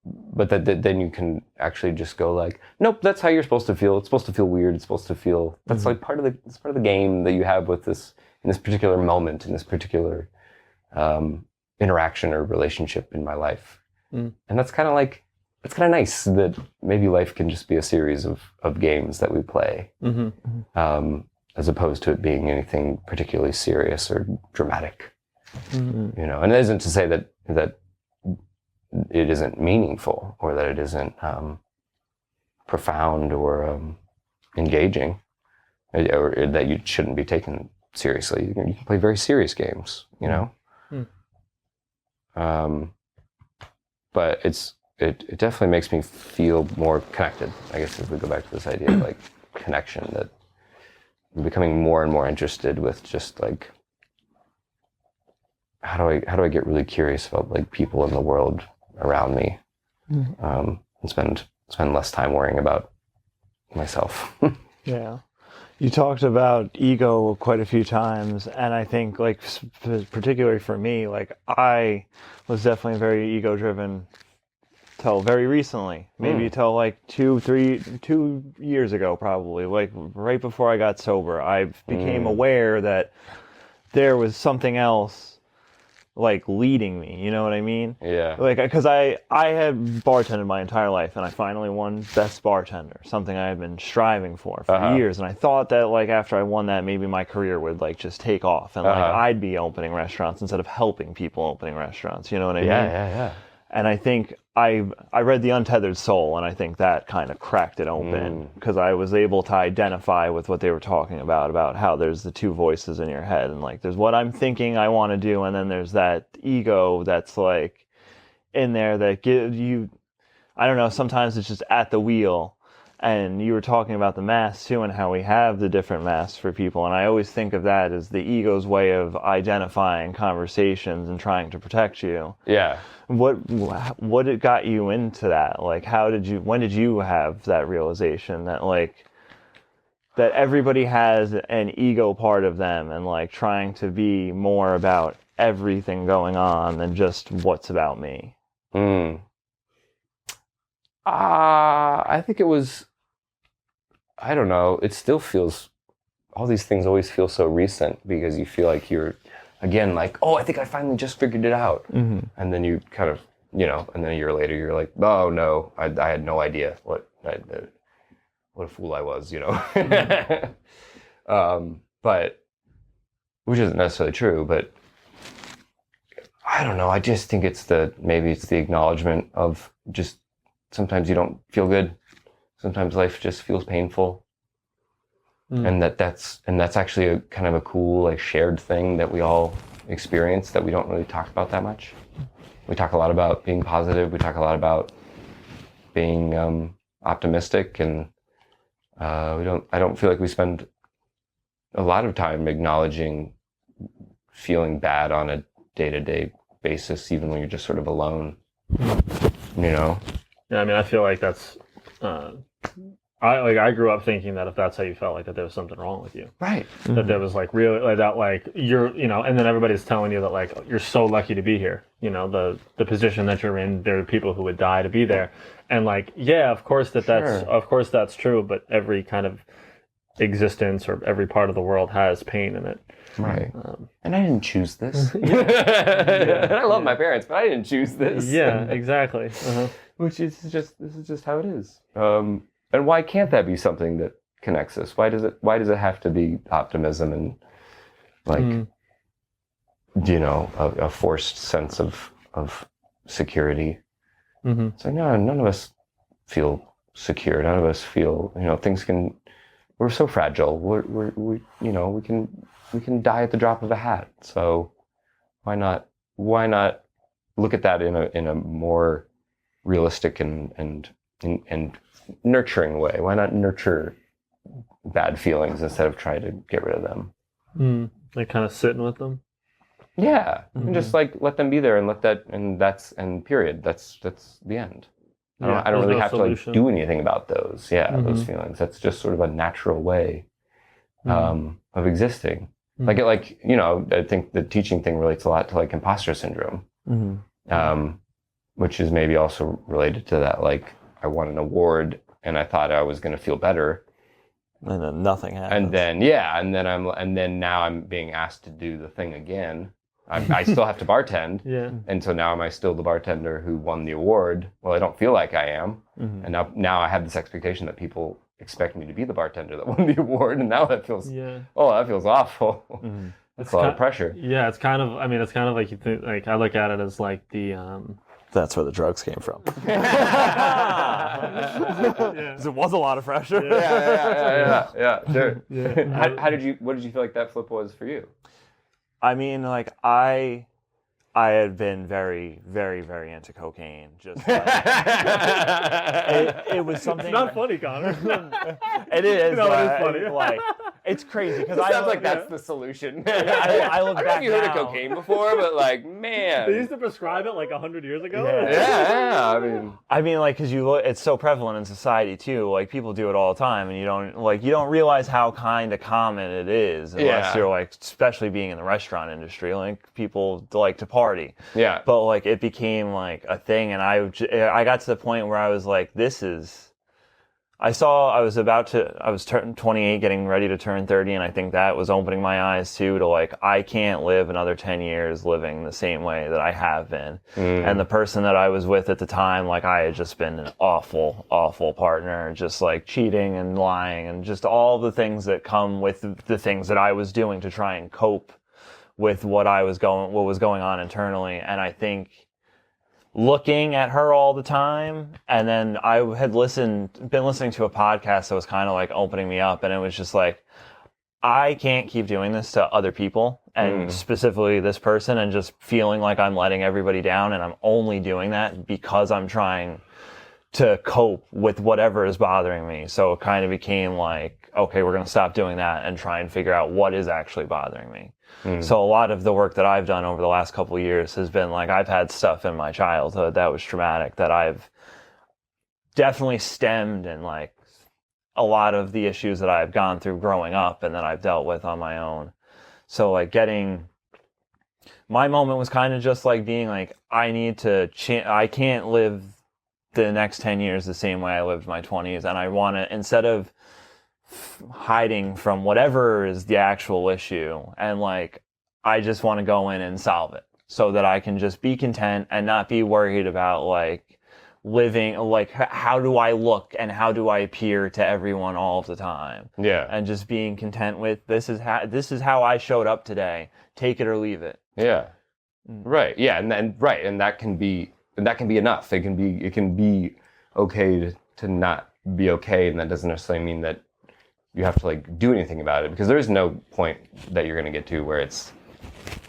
But then you can actually just go like, nope, that's how you're supposed to feel. It's supposed to feel weird. It's supposed to feel, that's like part of the game that you have with this, in this particular moment, in this particular interaction or relationship in my life. And that's kind of like, it's kind of nice that maybe life can just be a series of games that we play, as opposed to it being anything particularly serious or dramatic. You know, and it isn't to say that it isn't meaningful or that it isn't profound or engaging, or that you shouldn't be taken seriously. You can play very serious games, you know. But it definitely makes me feel more connected. I guess if we go back to this idea of like connection, that I'm becoming more and more interested with just like, how do I get really curious about like people in the world around me, and spend less time worrying about myself. Yeah. You talked about ego quite a few times, and I think like particularly for me, like I was definitely very ego-driven till very recently, maybe till like 2 years ago, probably, like right before I got sober. I became aware that there was something else like leading me, you know what I mean? Yeah. Like, because I had bartended my entire life, and I finally won Best Bartender, something I had been striving for years, and I thought that like after I won that, maybe my career would like just take off, and like I'd be opening restaurants instead of helping people opening restaurants, you know what I mean? Yeah. And I think I read The Untethered Soul, and I think that kind of cracked it open, because I was able to identify with what they were talking about how there's the two voices in your head, and like there's what I'm thinking I want to do, and then there's that ego that's like in there that gives you, I don't know, sometimes it's just at the wheel. And you were talking about the masks too, and how we have the different masks for people, and I always think of that as the ego's way of identifying conversations and trying to protect you. Yeah. What it got you into that? Like, when did you have that realization that like that everybody has an ego part of them, and like trying to be more about everything going on than just what's about me? I think it was, I don't know, it still feels, all these things always feel so recent, because you feel like you're, again, like, oh, I think I finally just figured it out. And then you kind of, you know, and then a year later you're like, oh no, I had no idea what a fool I was, you know. But, which isn't necessarily true, but I don't know, I just think maybe it's the acknowledgement of just, sometimes you don't feel good. Sometimes life just feels painful. And that's actually a kind of a cool, like, shared thing that we all experience that we don't really talk about that much. We talk a lot about being positive. We talk a lot about being optimistic, and I don't feel like we spend a lot of time acknowledging feeling bad on a day-to-day basis, even when you're just sort of alone. You know? Yeah, I mean, I feel like that's I grew up thinking that if that's how you felt, like that there was something wrong with you, right? That there was like really like that, like you're, you know, and then everybody's telling you that like you're so lucky to be here, you know, the position that you're in, there are people who would die to be there, and like, yeah, of course that's true, but every kind of existence or every part of the world has pain in it, right? And I didn't choose this. And I love my parents, but I didn't choose this. Yeah, exactly. Which is this is just how it is. And why can't that be something that connects us? Why does it have to be optimism and like, you know, a forced sense of security? It's like, no, none of us feel secure. None of us feel, you know, we're so fragile. We you know, we can die at the drop of a hat. So why not look at that in a more realistic and nurturing way? Why not nurture bad feelings instead of trying to get rid of them? Like kind of sitting with them. Yeah, and just like let them be there, and period. That's the end. I don't really have to like do anything about those. Yeah, those feelings. That's just sort of a natural way of existing. Like you know, I think the teaching thing relates a lot to like imposter syndrome, which is maybe also related to that. Like I won an award and I thought I was going to feel better, and then nothing happens. And then now I'm being asked to do the thing again. I still have to bartend. And so now am I still the bartender who won the award? Well, I don't feel like I am. And now I have this expectation that people expect me to be the bartender that won the award. And now that feels, that feels awful. That's a lot of pressure. Yeah, it's kind of, it's kind of like you think, like I look at it as like the, That's where the drugs came from. It was a lot of pressure. Sure. What did you feel like that flip was for you? I mean, like I had been very, very, very into cocaine. Just like, it was something. It's not funny, Connor. It is. No, it is funny. Like it's crazy because it sounds like that's the solution. I look back now. Have you heard of cocaine before? But like, man, they used to prescribe it like 100 years ago. I mean, like, because it's so prevalent in society too. Like, people do it all the time, and you don't realize how kind of common it is unless you're like, especially being in the restaurant industry. Like, people like to party. Yeah. But like, it became like a thing, and I got to the point where I was like, this is. I was turning 28, getting ready to turn 30, and I think that was opening my eyes too to like, I can't live another 10 years living the same way that I have been. And the person that I was with at the time, like I had just been an awful, awful partner, just like cheating and lying and just all the things that come with the things that I was doing to try and cope with what was going on internally. And I think looking at her all the time, and then I had been listening to a podcast that was kind of like opening me up, and it was just like, I can't keep doing this to other people, and specifically this person, and just feeling like I'm letting everybody down, and I'm only doing that because I'm trying to cope with whatever is bothering me. So it kind of became like, okay, we're going to stop doing that and try and figure out what is actually bothering me. So a lot of the work that I've done over the last couple of years has been like, I've had stuff in my childhood that was traumatic that I've definitely stemmed, and like a lot of the issues that I've gone through growing up and that I've dealt with on my own. So like my moment was kind of just like being like, I need to I can't live the next 10 years the same way I lived my 20s. And I want to, instead of hiding from whatever is the actual issue, and like, I just want to go in and solve it so that I can just be content and not be worried about like living, like how do I look and how do I appear to everyone all of the time. And just being content with this is how I showed up today, take it or leave it. Right. And that can be enough. It can be okay to not be okay, and that doesn't necessarily mean that you have to like do anything about it, because there is no point that you're going to get to where it's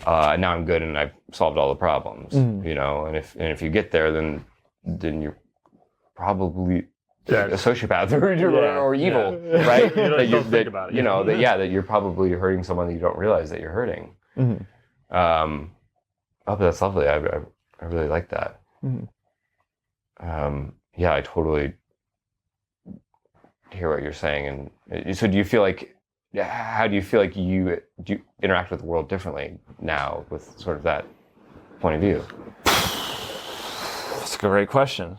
now I'm good and I've solved all the problems, you know. And if you get there, then you're probably a sociopath or evil, right? You don't think about it. You know that you're probably hurting someone that you don't realize that you're hurting. But that's lovely. I really like that. I totally hear what you're saying. And so do you feel like, how do you feel like do you interact with the world differently now with sort of that point of view? That's a great question.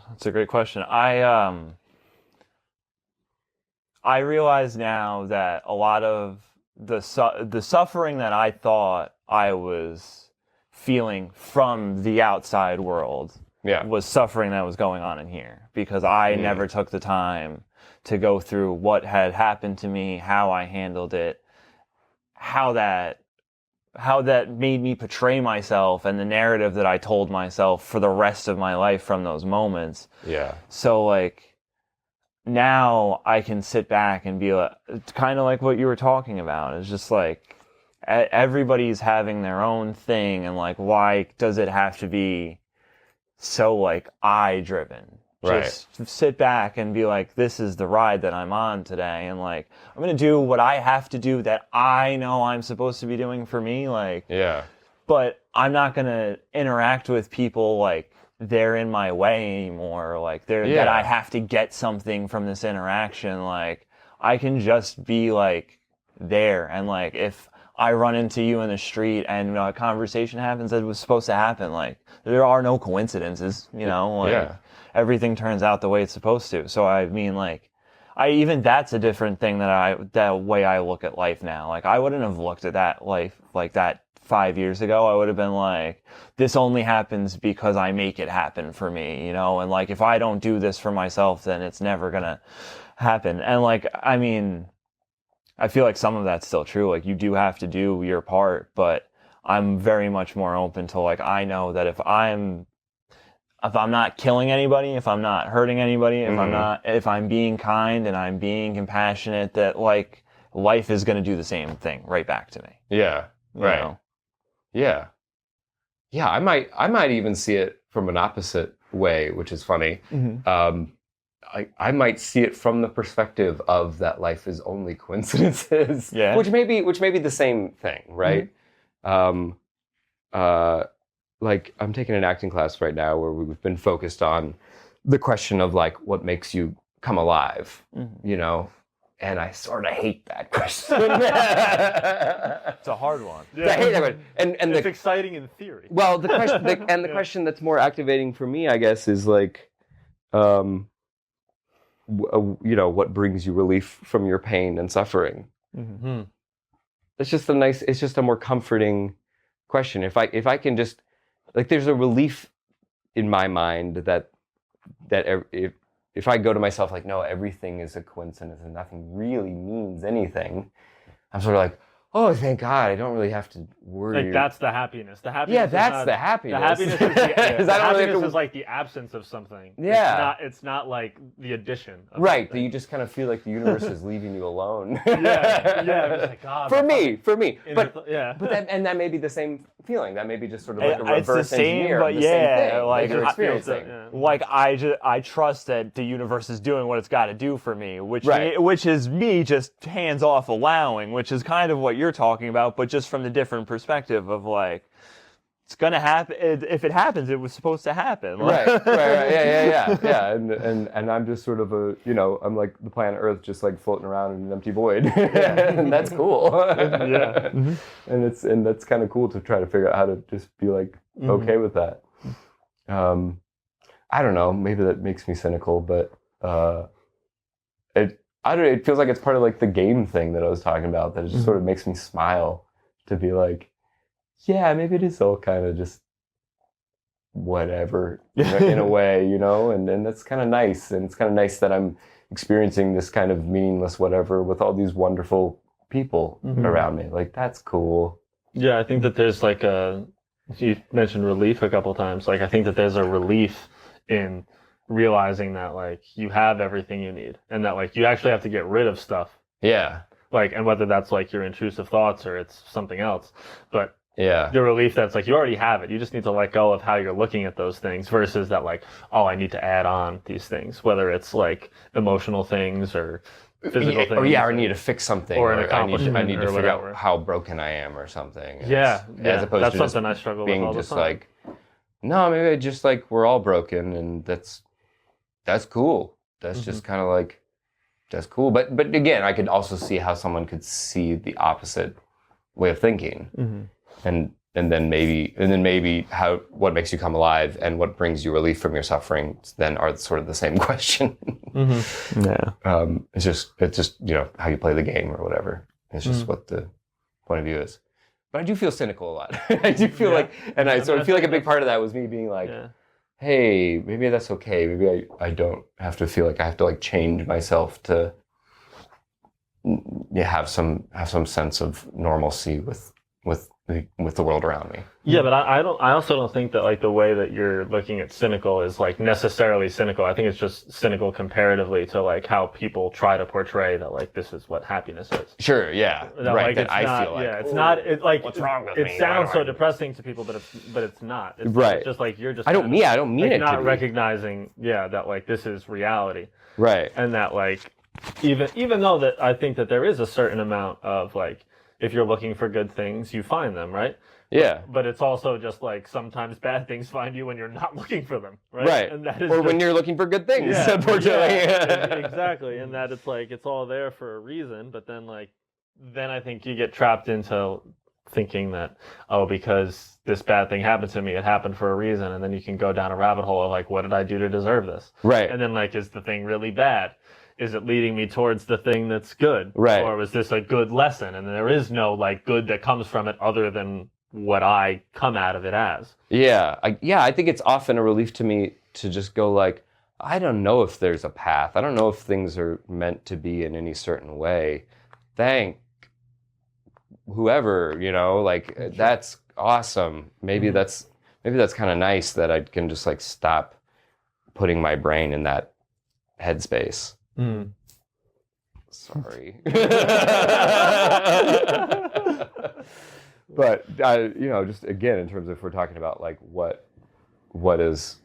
I realize now that a lot of the suffering that I thought I was feeling from the outside world was suffering that was going on in here, because I never took the time to go through what had happened to me, how I handled it, how that made me portray myself, and the narrative that I told myself for the rest of my life from those moments. So like, now I can sit back and be like, it's kind of like what you were talking about. It's just like, everybody's having their own thing, and like, why does it have to be so like I driven? Just sit back and be like, this is the ride that I'm on today, and like, I'm gonna do what I have to do that I know I'm supposed to be doing for me, like, but I'm not gonna interact with people like they're in my way anymore, like that I have to get something from this interaction. Like I can just be like there, and like if I run into you in the street and a conversation happens that was supposed to happen, like there are no coincidences, like everything turns out the way it's supposed to. So I mean, like that's a different thing that way I look at life now. Like I wouldn't have looked at that life like that 5 years ago. I would have been like, this only happens because I make it happen for me, and like if I don't do this for myself, then it's never gonna happen. And like, I mean, I feel like some of that's still true. Like you do have to do your part, but I'm very much more open to like, I know that if I'm not killing anybody, if I'm not hurting anybody, if I'm being kind and I'm being compassionate, that like life is going to do the same thing right back to me. Yeah. Right. Yeah. Yeah. I might even see it from an opposite way, which is funny. Mm-hmm. I might see it from the perspective of that life is only coincidences. Yeah. Which may be the same thing, right? Mm-hmm. Like I'm taking an acting class right now where we've been focused on the question of like what makes you come alive, and I sort of hate that question. It's a hard one. Yeah. I hate that question. And it's exciting in theory. Well, the question the question that's more activating for me, I guess, is like, what brings you relief from your pain and suffering? Mm-hmm. It's just a more comforting question. If I can just, like, there's a relief in my mind that if I go to myself like, no, everything is a coincidence and nothing really means anything, I'm sort of like, oh, thank God, I don't really have to worry. Like that's the happiness. The happiness. Yeah, that's the happiness. The happiness is the happiness is like the absence of something. Yeah, it's not like the addition. Of right. something. You just kind of feel like the universe is leaving you alone. Yeah. Just like, God, for me. But that, and that may be the same feeling. That may be just sort of like a reverse it's the same, engineer but of the same thing, like you're experiencing. Like I trust that the universe is doing what it's got to do for me, which is me just hands off allowing, which is kind of what you're talking about, but just from the different perspective of like, it's gonna happen. If it happens, it was supposed to happen. Right. Yeah. And I'm just sort of I'm like the planet Earth, just like floating around in an empty void, and that's cool. Yeah. Mm-hmm. And that's kind of cool to try to figure out how to just be like okay with that. I don't know. Maybe that makes me cynical, but it feels like it's part of like the game thing that I was talking about. That it just sort of makes me smile to be like, yeah, maybe it is all kind of just whatever in a way, and that's kind of nice. And it's kind of nice that I'm experiencing this kind of meaningless whatever with all these wonderful people around me. Like, that's cool. Yeah, I think that there's like you mentioned relief a couple times. Like, I think that there's a relief in realizing that like you have everything you need and that like you actually have to get rid of stuff. Yeah. Like, and whether that's like your intrusive thoughts or it's something else, but yeah, the relief that's like you already have it. You just need to let go of how you're looking at those things versus that like, oh, I need to add on these things, whether it's like emotional things or physical things. Or I need to fix something. Or an accomplishment. I need to figure whatever. out how broken I am or something. Yeah. As opposed that's to something I struggle being with all just the time. like, no, maybe I just like we're all broken and that's cool. That's just kind of like, that's cool. But again, I could also see how someone could see the opposite way of thinking. And then maybe how what makes you come alive and what brings you relief from your suffering then are sort of the same question. Yeah. It's just how you play the game or whatever. It's just what the point of view is. But I do feel cynical a lot. I do feel like, and I feel like a big part of that was me being like, hey, maybe that's okay. Maybe I don't have to feel like I have to like change myself to have some sense of normalcy with the world around me. Yeah, but I also don't think that like the way that you're looking at cynical is like necessarily cynical. I think it's just cynical comparatively to like how people try to portray that like this is what happiness is. Sure, yeah. That, right, like, that I feel like. Yeah, it's not what's wrong with me? It sounds so depressing to people, but it's not. It's right. It's just like you're just I don't mean like, it not to be. recognizing that like this is reality. Right. And that like even though that I think that there is a certain amount of like if you're looking for good things, you find them, right? Yeah. But it's also just like sometimes bad things find you when you're not looking for them, right? Right. And that is or when you're looking for good things, yeah, unfortunately. exactly. And that it's like it's all there for a reason, but then I think you get trapped into thinking that, oh, because this bad thing happened to me, it happened for a reason, and then you can go down a rabbit hole of like, what did I do to deserve this? Right. And then like, is the thing really bad? Is it leading me towards the thing that's good? Right. Or was this a good lesson? And there is no like good that comes from it other than what I come out of it as. Yeah. I think it's often a relief to me to just go like, I don't know if there's a path. I don't know if things are meant to be in any certain way. Thank whoever, like that's awesome. Maybe that's kind of nice that I can just like stop putting my brain in that headspace. Sorry. But just again, in terms of if we're talking about like what has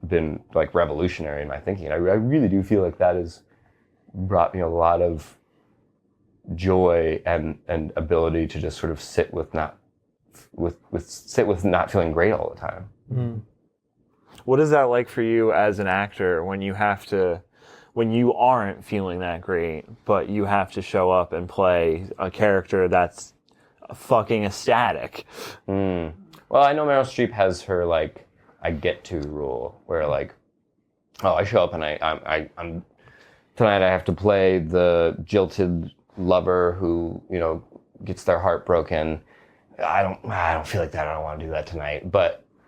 been like revolutionary in my thinking, I really do feel like that has brought me a lot of joy and ability to just sort of sit with not feeling great all the time. What is that like for you as an actor when you aren't feeling that great, but you have to show up and play a character that's fucking ecstatic? Well, I know Meryl Streep has her like I get to rule where like, oh, I show up and I'm tonight I have to play the jilted lover who gets their heart broken. I don't feel like that. I don't want to do that tonight.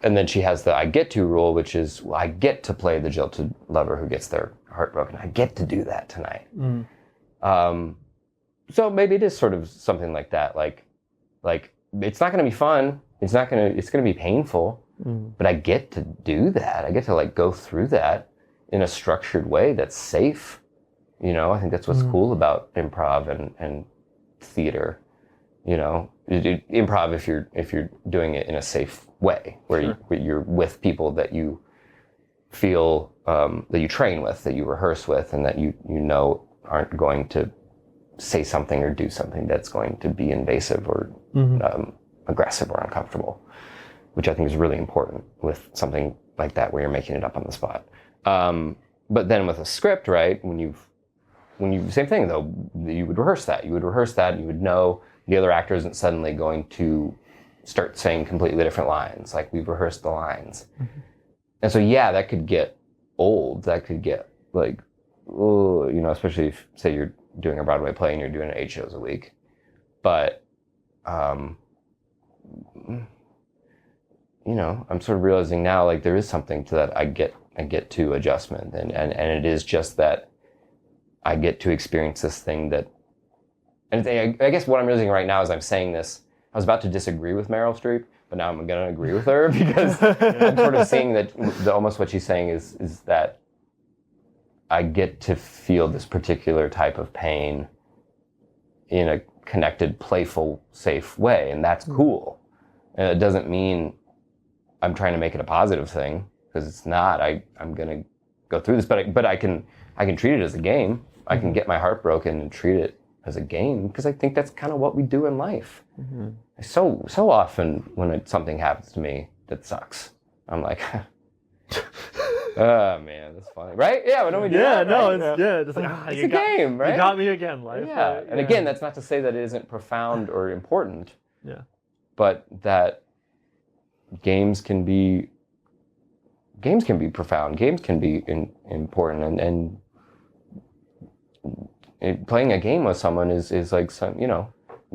And then she has the I get to rule, which is I get to play the jilted lover who gets their heart broken. I get to do that tonight. So maybe it is sort of something like that. Like it's not going to be fun. It's going to be painful, but I get to do that. I get to like go through that in a structured way that's safe. I think that's what's cool about improv and theater. Improv if you're doing it in a safe way, where you're with people that you feel that you train with, that you rehearse with, and that you aren't going to say something or do something that's going to be invasive or aggressive or uncomfortable, which I think is really important with something like that where you're making it up on the spot. But then with a script, right, when you same thing though, you would rehearse that. You would know the other actor isn't suddenly going to start saying completely different lines. Like we've rehearsed the lines. And so that could get old. That could get like, especially if say you're doing a Broadway play and you're doing 8 shows a week. But I'm sort of realizing now like there is something to that I get to adjustment and it is just that I get to experience this thing that, and I guess what I'm realizing right now as I'm saying this, I was about to disagree with Meryl Streep, but now I'm going to agree with her because I'm sort of seeing that almost what she's saying is that I get to feel this particular type of pain in a connected, playful, safe way, and that's cool. And it doesn't mean I'm trying to make it a positive thing, because it's not. I'm going to go through this, but I can treat it as a game. I can get my heart broken and treat it as a game, because I think that's kind of what we do in life. So often when something happens to me that sucks, I'm like, oh man, that's funny, right? Yeah, but don't we do that? It's just like it's a game, right? You got me again, life. Yeah, right? And again, that's not to say that it isn't profound or important. Yeah, but that games can be profound. Games can be important, and playing a game with someone is like some, you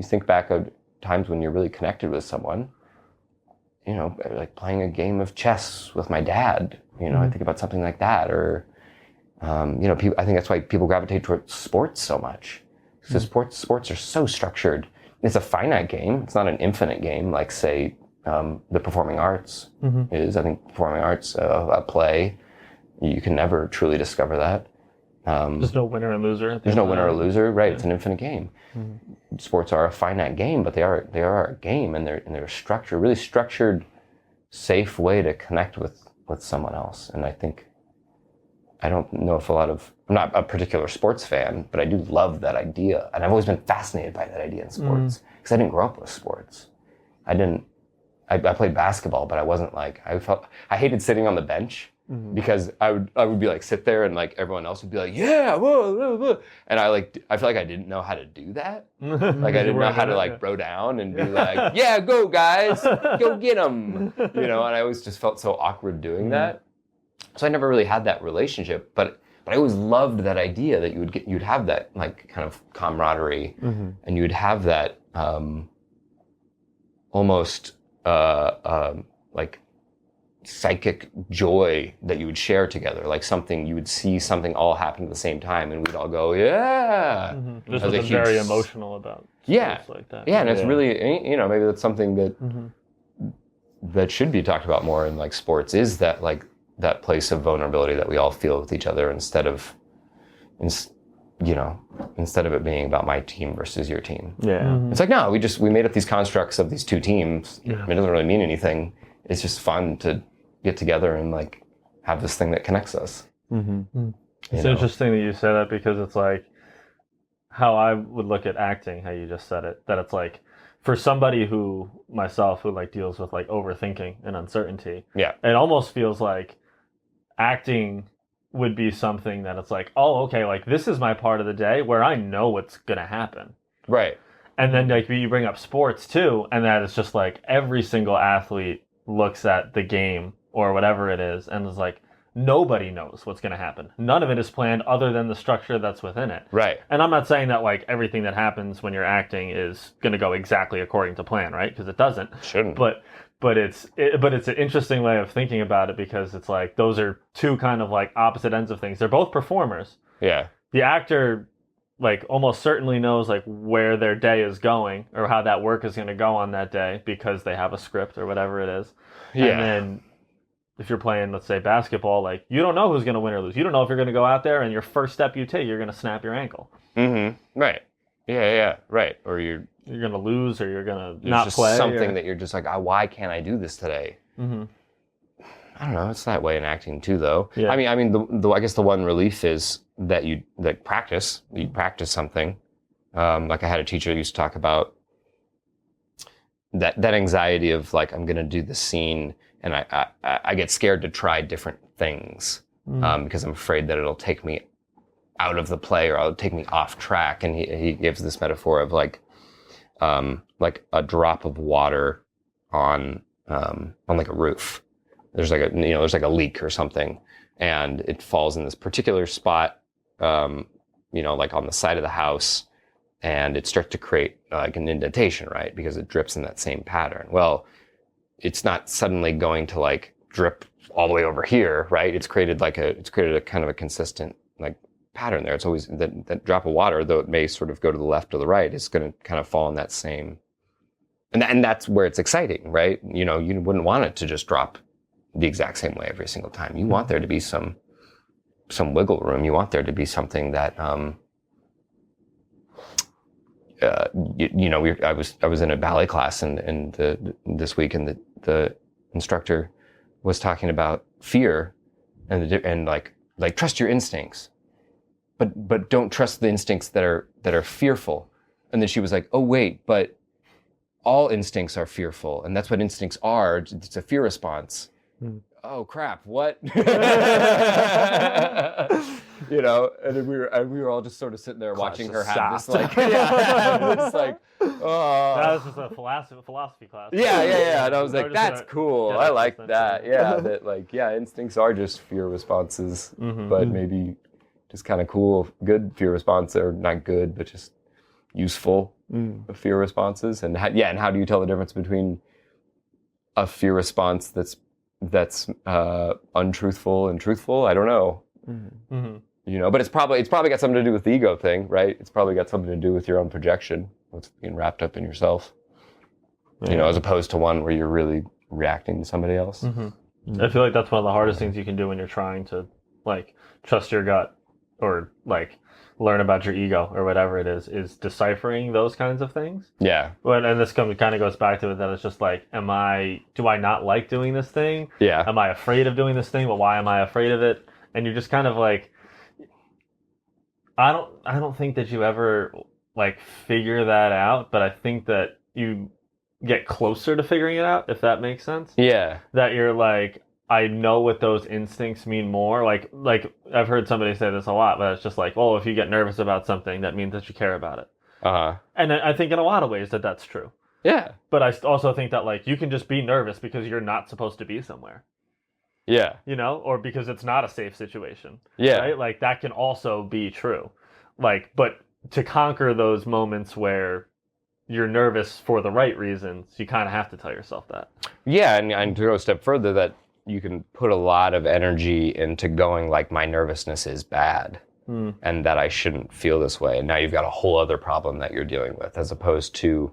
think back of times when you're really connected with someone, like playing a game of chess with my dad, I think about something like that, or, people, I think that's why people gravitate towards sports so much. Because sports are so structured. It's a finite game. It's not an infinite game, like say, the performing arts is. I think performing arts, a play, you can never truly discover that. There's no winner and loser. There's no winner or loser, right? Yeah. It's an infinite game. Sports are a finite game, but they are a game, and they're structured, really structured, safe way to connect with someone else. And I think, I don't know if a lot of I'm not a particular sports fan, but I do love that idea. And I've always been fascinated by that idea in sports because I didn't grow up with sports. I played basketball, but I wasn't like, I hated sitting on the bench because I would be like, sit there and like everyone else would be like, yeah, whoa, whoa, whoa. And I feel like I didn't know how to do that. Like I didn't know how to like bro down and be like, yeah, go guys, go get them. And I always just felt so awkward doing that. So I never really had that relationship, but I always loved that idea that you'd have that like kind of camaraderie and you'd have that almost like psychic joy that you would share together, like you would see something all happen at the same time and we'd all go, yeah. There's something very emotional about like that. Yeah, and it's really, maybe that's something that that should be talked about more in like sports, is that like that place of vulnerability that we all feel with each other instead of it being about my team versus your team. Yeah. It's like, no, we made up these constructs of these two teams. It doesn't really mean anything. It's just fun to get together and like have this thing that connects us. It's interesting that you say that because it's like how I would look at acting, how you just said it, that it's like for somebody who like deals with like overthinking and uncertainty. Yeah. It almost feels like acting would be something that it's like, oh, okay, like this is my part of the day where I know what's going to happen. Right. And then like you bring up sports too, and that it's just like every single athlete looks at the game or whatever it is and is like, nobody knows what's going to happen. None of it is planned other than the structure that's within it. Right. And I'm not saying that like everything that happens when you're acting is going to go exactly according to plan, right? Because it doesn't. Shouldn't. But it's an interesting way of thinking about it because it's like those are two kind of like opposite ends of things. They're both performers. Yeah. The actor like almost certainly knows like where their day is going or how that work is going to go on that day because they have a script or whatever it is. Yeah. And then if you're playing, let's say, basketball, like you don't know who's going to win or lose. You don't know if you're going to go out there and your first step you take, you're going to snap your ankle. Right. Yeah. Right. Or you're going to lose or you're going to not just play. Something that you're just like, why can't I do this today? I don't know. It's that way in acting too, though. Yeah. I mean, I guess the one relief is that you practice something. Like I had a teacher who used to talk about that anxiety of like, I'm going to do the scene and I get scared to try different things because I'm afraid that it'll take me out of the play or it'll take me off track. And he gives this metaphor of like a drop of water on like a roof. There's like a leak or something, and it falls in this particular spot, like on the side of the house, and it starts to create like an indentation, right? Because it drips in that same pattern. Well, it's not suddenly going to like drip all the way over here, right? It's created a kind of a consistent like pattern there. It's always that drop of water, though it may sort of go to the left or the right, it's going to kind of fall in that same, and that's where it's exciting, right? You wouldn't want it to just drop the exact same way every single time. You want there to be some wiggle room. You want there to be something that, I was in a ballet class and this week, and the instructor was talking about fear and like trust your instincts, but don't trust the instincts that are fearful. And then she was like, oh wait, but all instincts are fearful, and that's what instincts are. It's a fear response. Oh crap! What? And then we were all just sort of sitting there watching her have this like, it's like, oh. That was just a philosophy class. Yeah. And I was like, that's cool. I like that. Yeah, that like, instincts are just fear responses, but maybe just kind of cool, good fear response, or not good, but just useful fear responses. And how do you tell the difference between a fear response that's untruthful and truthful? I don't know. But it's probably got something to do with the ego thing, right? It's probably got something to do with your own projection, what's being wrapped up in yourself, as opposed to one where you're really reacting to somebody else. I feel like that's one of the hardest things you can do when you're trying to like trust your gut or like learn about your ego or whatever it is deciphering those kinds of things. Yeah. And this kind of goes back to it that it's just like, do I not like doing this thing? Yeah. Am I afraid of doing this thing? But why am I afraid of it? And you're just kind of like, I don't think that you ever like figure that out, but I think that you get closer to figuring it out, if that makes sense. Yeah. That you're like, I know what those instincts mean more. Like I've heard somebody say this a lot, but it's just like, well, if you get nervous about something, that means that you care about it. Uh-huh. And I think in a lot of ways that's true. Yeah. But I also think that like you can just be nervous because you're not supposed to be somewhere. Yeah. You know, or because it's not a safe situation. Yeah. Right? Like that can also be true. Like, but to conquer those moments where you're nervous for the right reasons, you kind of have to tell yourself that. Yeah, and to go a step further, that you can put a lot of energy into going like, my nervousness is bad and that I shouldn't feel this way. And now you've got a whole other problem that you're dealing with, as opposed to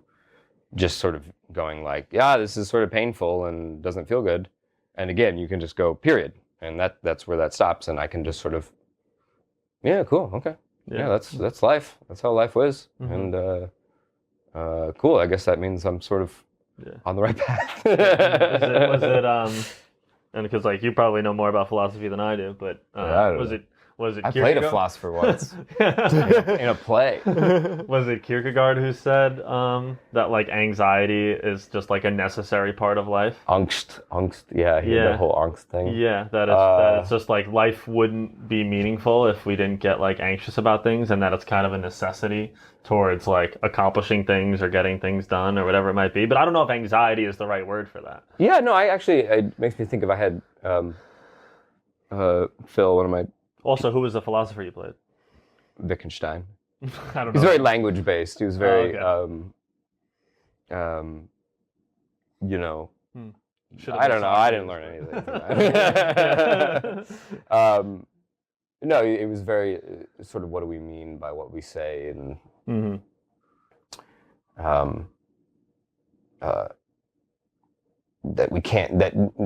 just sort of going like, yeah, this is sort of painful and doesn't feel good. And again, you can just go, period. And that's where that stops. And I can just sort of, yeah, cool, okay. Yeah, that's life. That's how life was. And cool, I guess that means I'm sort of on the right path. was it and because like you probably know more about philosophy than I do, but was it I played a philosopher once in a play. Was it Kierkegaard who said that like anxiety is just like a necessary part of life? Angst, yeah, the whole angst thing. Yeah, that it's just like life wouldn't be meaningful if we didn't get like anxious about things, and that it's kind of a necessity towards like accomplishing things or getting things done or whatever it might be. But I don't know if anxiety is the right word for that. Yeah, no, it makes me think if I had Phil, one of my... Also, who was the philosopher you played? Wittgenstein. I don't know. He's very language based. He was very, you know. I don't know. I didn't learn anything from that. No, it was very sort of, what do we mean by what we say, and that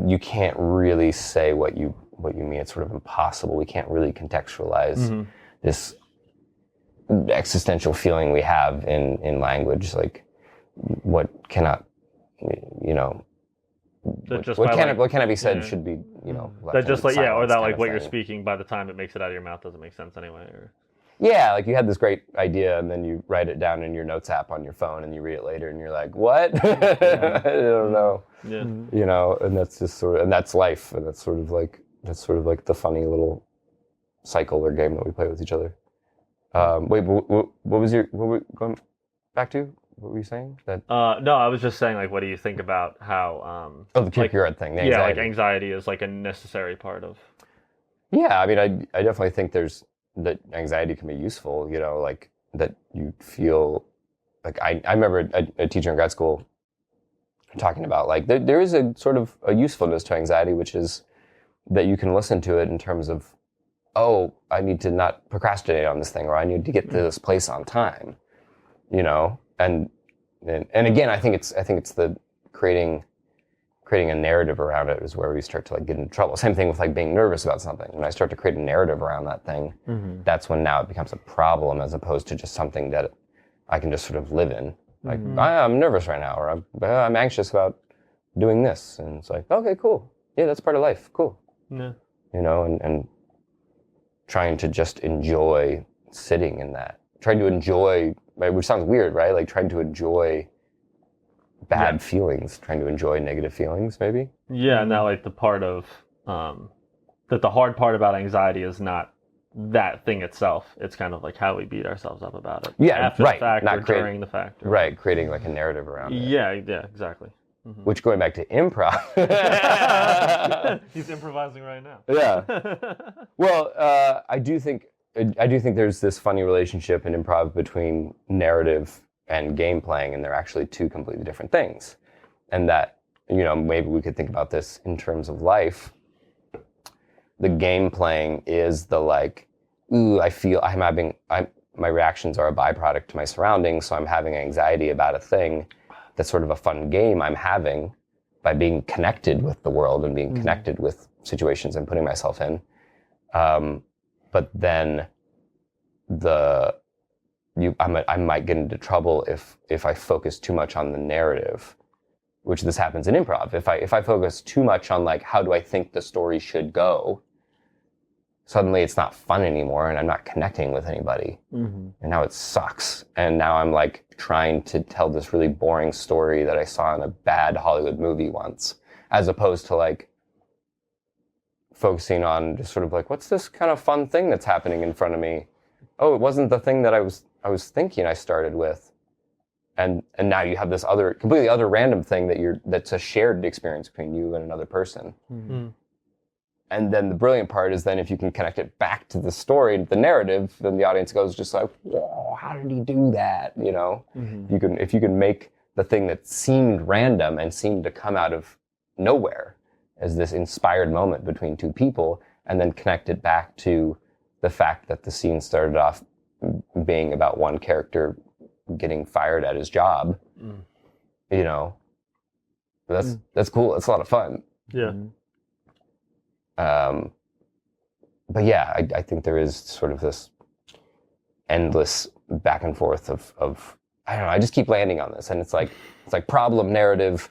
you can't really say what you mean. It's sort of impossible. We can't really contextualize this existential feeling we have in language, like what cannot, you know, what cannot be said should be, you know, that just like or that like what you're speaking, by the time it makes it out of your mouth doesn't make sense anyway. Or... Yeah, like you had this great idea and then you write it down in your notes app on your phone and you read it later and you're like, what? I don't know. Yeah. You know, and that's just sort of, and that's life, and that's sort of like the funny little cycle or game that we play with each other. Wait, what were we going back to? What were you saying? That no, I was just saying, like, what do you think about how the Keirkegaard thing? The anxiety. Yeah, like anxiety is like a necessary part of. Yeah, I mean, I definitely think that anxiety can be useful. You know, like that you feel like I remember a teacher in grad school talking about like there is a sort of a usefulness to anxiety, which is that you can listen to it in terms of, oh, I need to not procrastinate on this thing, or I need to get to this place on time, you know. And again, I think it's the creating a narrative around it is where we start to like get into trouble. Same thing with like being nervous about something. When I start to create a narrative around that thing, that's when now it becomes a problem, as opposed to just something that I can just sort of live in. Like, I'm nervous right now, or I'm anxious about doing this, and it's like, okay, cool, yeah, that's part of life, cool. Yeah. You know, and trying to just enjoy sitting in that, trying to enjoy, which sounds weird, right? Like trying to enjoy bad feelings, trying to enjoy negative feelings, maybe. Yeah, and that like the part of that the hard part about anxiety is not that thing itself. It's kind of like how we beat ourselves up about it. Yeah, after right. the fact Not or during the fact. Or... Right, creating like a narrative around it. Yeah, exactly. Which, going back to improv. He's improvising right now. Yeah. Well, I do think there's this funny relationship in improv between narrative and game playing, and they're actually two completely different things. And that, you know, maybe we could think about this in terms of life. The game playing is the like, ooh, I feel my reactions are a byproduct to my surroundings, so I'm having anxiety about a thing. That's sort of a fun game I'm having by being connected with the world and being connected with situations I'm putting myself in. But then I might get into trouble if I focus too much on the narrative, which this happens in improv. If I focus too much on like, how do I think the story should go, suddenly it's not fun anymore and I'm not connecting with anybody. And now it sucks. And now I'm like trying to tell this really boring story that I saw in a bad Hollywood movie once, as opposed to like focusing on just sort of like, what's this kind of fun thing that's happening in front of me? Oh, it wasn't the thing that I was thinking I started with. And now you have this other, completely other random thing that's a shared experience between you and another person. And then the brilliant part is then if you can connect it back to the story, the narrative, then the audience goes just like, whoa, how did he do that? You know, if you can make the thing that seemed random and seemed to come out of nowhere as this inspired moment between two people, and then connect it back to the fact that the scene started off being about one character getting fired at his job, you know, that's cool. That's a lot of fun. Yeah. But yeah, I think there is sort of this endless back and forth of I don't know. I just keep landing on this, and it's like problem, narrative,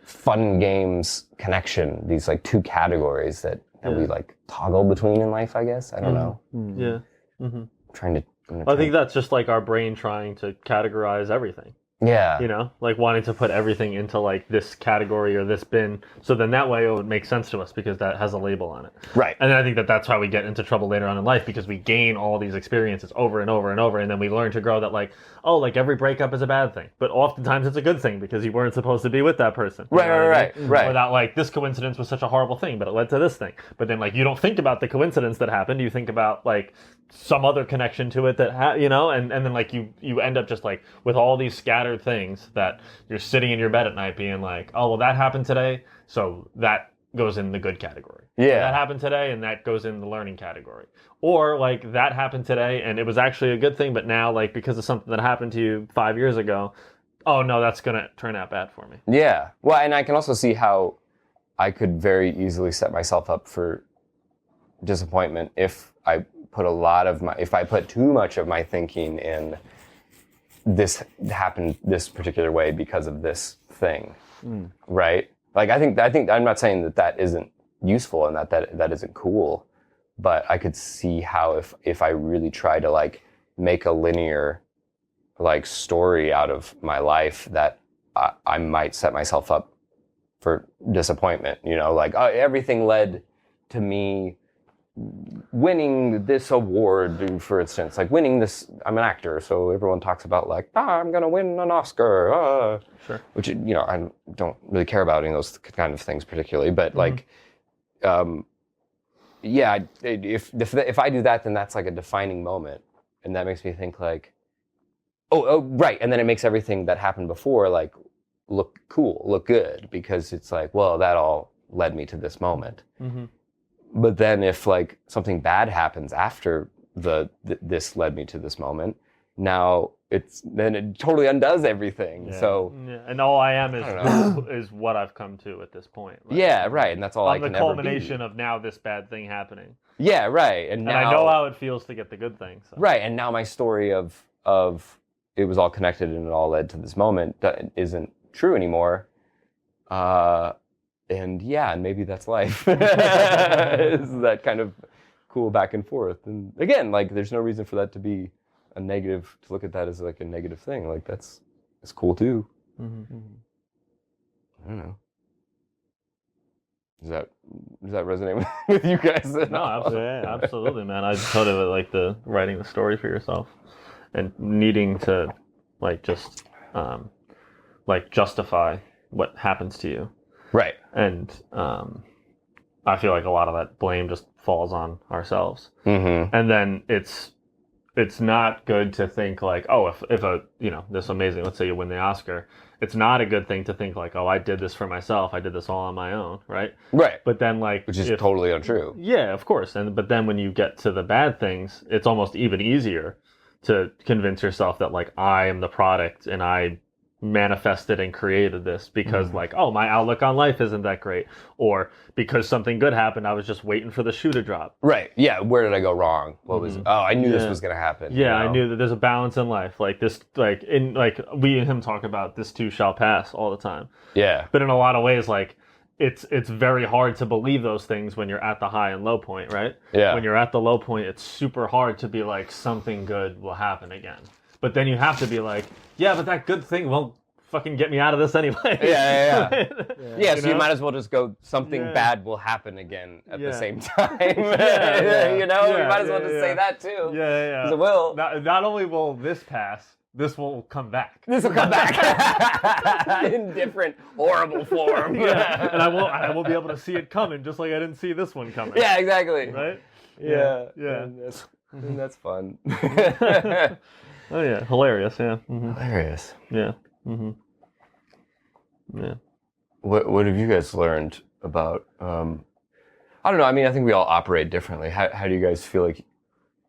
fun games, connection. These like two categories that we like toggle between in life. I guess I don't know. Yeah. I'm trying to. I think that's just like our brain trying to categorize everything. Yeah. You know, like wanting to put everything into like this category or this bin. So then that way it would make sense to us because that has a label on it. Right. And I think that's how we get into trouble later on in life, because we gain all these experiences over and over and over. And then we learn to grow that like, oh, like every breakup is a bad thing. But oftentimes it's a good thing because you weren't supposed to be with that person. Right. Or that like this coincidence was such a horrible thing, but it led to this thing. But then like you don't think about the coincidence that happened. You think about like some other connection to it that, you know, and then like you end up just like with all these scattered things that you're sitting in your bed at night being like, oh, well, that happened today, so that goes in the good category. Yeah. That happened today, and that goes in the learning category. Or like that happened today, and it was actually a good thing, but now like because of something that happened to you 5 years ago, oh no, that's gonna turn out bad for me. Yeah. Well, and I can also see how I could very easily set myself up for disappointment if I put too much of my thinking in this happened this particular way because of this thing, right? Like I think I'm not saying that isn't useful and that isn't cool, but I could see how if I really try to like make a linear like story out of my life, that I might set myself up for disappointment. You know, like everything led to me winning this award, for instance, like winning this. I'm an actor, so everyone talks about like, I'm gonna win an Oscar, Sure. Which, you know, I don't really care about any of those kind of things particularly, but like, yeah, if I do that, then that's like a defining moment, and that makes me think like, oh, right, and then it makes everything that happened before like look cool, look good, because it's like, well, that all led me to this moment. But then if like something bad happens after this led me to this moment, now it totally undoes everything. Yeah. So and all I am is what I've come to at this point. Like, yeah, right, and that's all I can ever be. I'm the culmination of now this bad thing happening. Yeah, right, and now I know how it feels to get the good thing. So. Right, and now my story of it was all connected and it all led to this moment isn't true anymore. And yeah, and maybe that's life. Is that kind of cool back and forth. And again, like there's no reason for that to be a negative, to look at that as like a negative thing. Like it's cool too. I don't know. Does that resonate with you guys? No, absolutely, man. I totally like the writing the story for yourself and needing to like just like justify what happens to you. Right. And I feel like a lot of that blame just falls on ourselves. And then it's not good to think like, oh, if a, you know, this amazing, let's say you win the Oscar, it's not a good thing to think like, oh, I did this for myself. I did this all on my own, right? Right. But then like... Which is totally untrue. Yeah, of course. But then when you get to the bad things, it's almost even easier to convince yourself that like, I am the product and I manifested and created this because like, oh, my outlook on life isn't that great, or because something good happened, I was just waiting for the shoe to drop. Right. Yeah. Where did I go wrong? What was? Oh, I knew this was going to happen. Yeah, you know? I knew that there's a balance in life. Like this, like in like we and him talk about this too shall pass all the time. Yeah. But in a lot of ways, like it's very hard to believe those things when you're at the high and low point, right? Yeah. When you're at the low point, it's super hard to be like, something good will happen again. But then you have to be like, yeah, but that good thing won't fucking get me out of this anyway. Yeah, so you might as well just go, something bad will happen again at the same time. You might as well just say that too. Yeah. Because it will. Not only will this pass, this will come back. This will come back in different horrible form. And I will be able to see it coming, just like I didn't see this one coming. Yeah, exactly. Right? Yeah. And that's fun. Oh yeah, hilarious. Yeah. Mm-hmm. Hilarious. Yeah. Mm-hmm. Yeah. What have you guys learned about? I don't know. I mean, I think we all operate differently. How do you guys feel like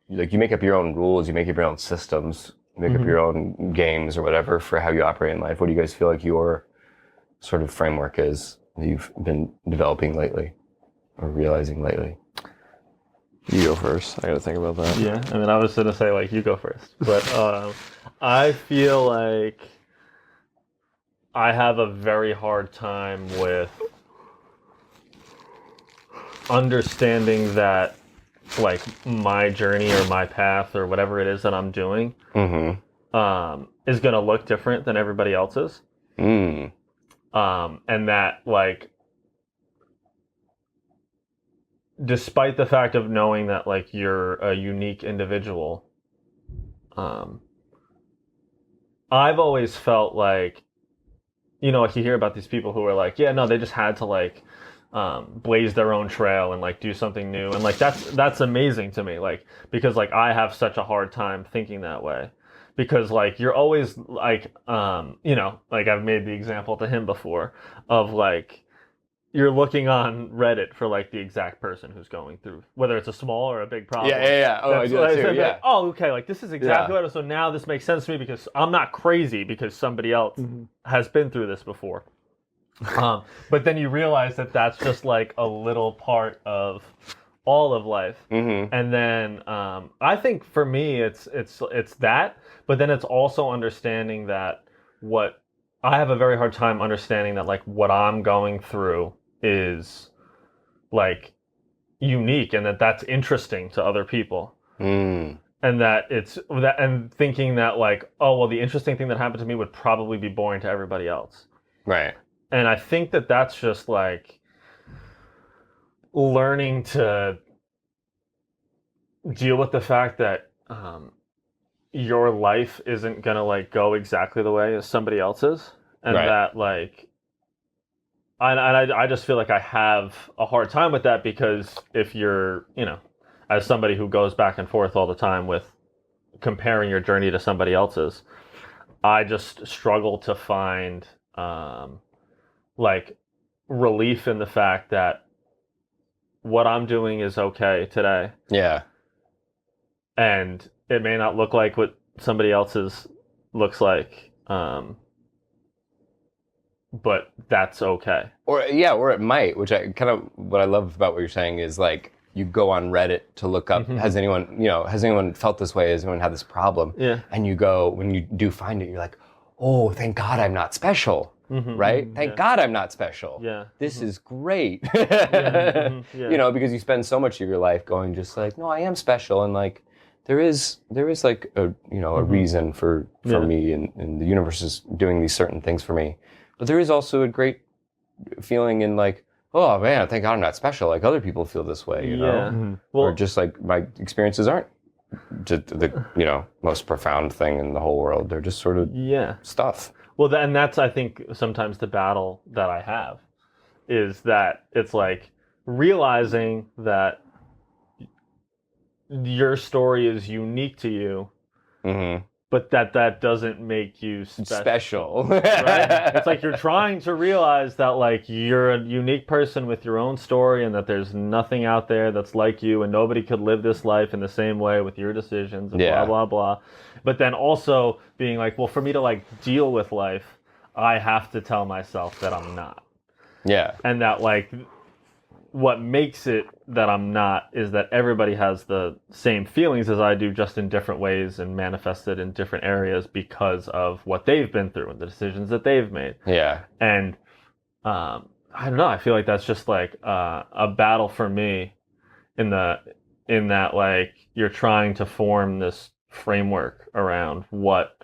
you make up your own rules, you make up your own systems, you make up your own games or whatever for how you operate in life? What do you guys feel like your sort of framework is that you've been developing lately or realizing lately? You go first. I got to think about that. Yeah. I mean, I was gonna say like you go first, but I feel like I have a very hard time with understanding that, like, my journey or my path or whatever it is that I'm doing is going to look different than everybody else's. And that, like, despite the fact of knowing that, like, you're a unique individual, I've always felt like, like you hear about these people who are like, yeah, no, they just had to like blaze their own trail and like do something new, and like that's amazing to me, like, because like I have such a hard time thinking that way, because like you're always like like I've made the example to him before of like you're looking on Reddit for like the exact person who's going through, whether it's a small or a big problem. Yeah. Oh, I do that too. Yeah. Like, oh, okay. Like this is exactly what. So now this makes sense to me because I'm not crazy because somebody else has been through this before. But then you realize that that's just like a little part of all of life. And then I think for me it's that, but then it's also understanding that what I have a very hard time understanding that like what I'm going through is like unique and that's interesting to other people. And that it's that, and thinking that like, oh, well, the interesting thing that happened to me would probably be boring to everybody else. Right. And I think that that's just like learning to deal with the fact that your life isn't gonna like go exactly the way as somebody else's, and that like I just feel like I have a hard time with that, because if you're, as somebody who goes back and forth all the time with comparing your journey to somebody else's, I just struggle to find like relief in the fact that what I'm doing is okay today. Yeah. And it may not look like what somebody else's looks like. But that's okay. Or it might, which I kind of, what I love about what you're saying is like, you go on Reddit to look up, has anyone felt this way? Has anyone had this problem? Yeah. And you go, when you do find it, you're like, oh, thank God I'm not special. Right? Thank God I'm not special. Yeah. This is great. Yeah. Because you spend so much of your life going just like, no, I am special. And like, there is like a, a reason for me, and the universe is doing these certain things for me. But there is also a great feeling in like, oh man, thank God I'm not special. Like other people feel this way, you know? Well, or just like my experiences aren't the most profound thing in the whole world. They're just sort of stuff. Well, and that's, I think, sometimes the battle that I have is that it's like realizing that your story is unique to you, but that doesn't make you special. Right? It's like you're trying to realize that like you're a unique person with your own story, and that there's nothing out there that's like you, and nobody could live this life in the same way with your decisions, and blah, blah, blah. But then also being like, well, for me to like deal with life, I have to tell myself that I'm not. Yeah. And that like what makes it that I'm not is that everybody has the same feelings as I do, just in different ways and manifested in different areas because of what they've been through and the decisions that they've made. Yeah. And I don't know. I feel like that's just like a battle for me in that like you're trying to form this framework around what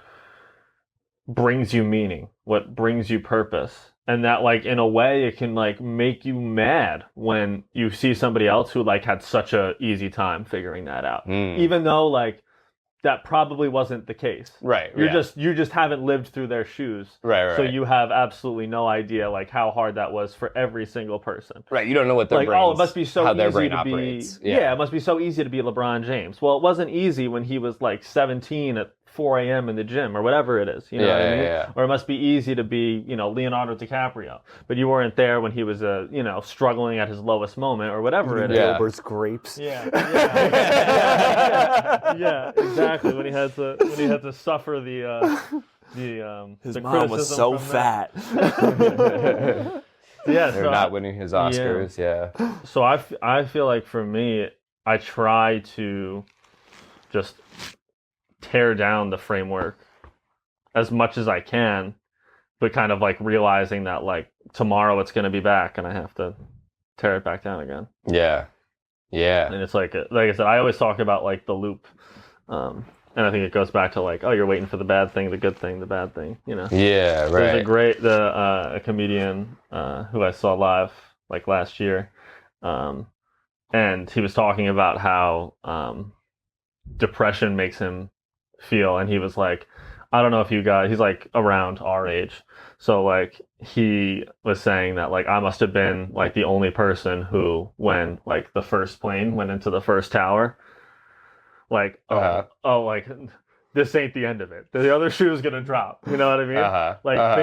brings you meaning, what brings you purpose. And that like in a way it can like make you mad when you see somebody else who like had such a easy time figuring that out. Even though like that probably wasn't the case. Right. You just haven't lived through their shoes. Right. So you have absolutely no idea like how hard that was for every single person. Right. You don't know what their like, brains, oh, it must be so how easy their brain to operates. be. Yeah, it must be so easy to be LeBron James. Well, it wasn't easy when he was like 17 at 4 a.m. in the gym or whatever it is. You know what I mean? Yeah. Or it must be easy to be, Leonardo DiCaprio, but you weren't there when he was struggling at his lowest moment or whatever it is. Gilbert's grapes. Yeah, exactly. When he had to suffer his the mom was so fat. They're not winning his Oscars. Yeah. So I feel like for me, I try to just tear down the framework as much as I can, but kind of like realizing that like tomorrow it's going to be back and I have to tear it back down again. Yeah. And it's like I said, I always talk about like the loop. And I think it goes back to like, oh, you're waiting for the bad thing, the good thing, the bad thing, Yeah, right. There's a comedian who I saw live like last year. And he was talking about how depression makes him feel, and he was like, I don't know if you guys, he's like around our age, so like he was saying that like I must have been like the only person who, when like the first plane went into the first tower, like like this ain't the end of it, the other shoe is gonna drop, you know what I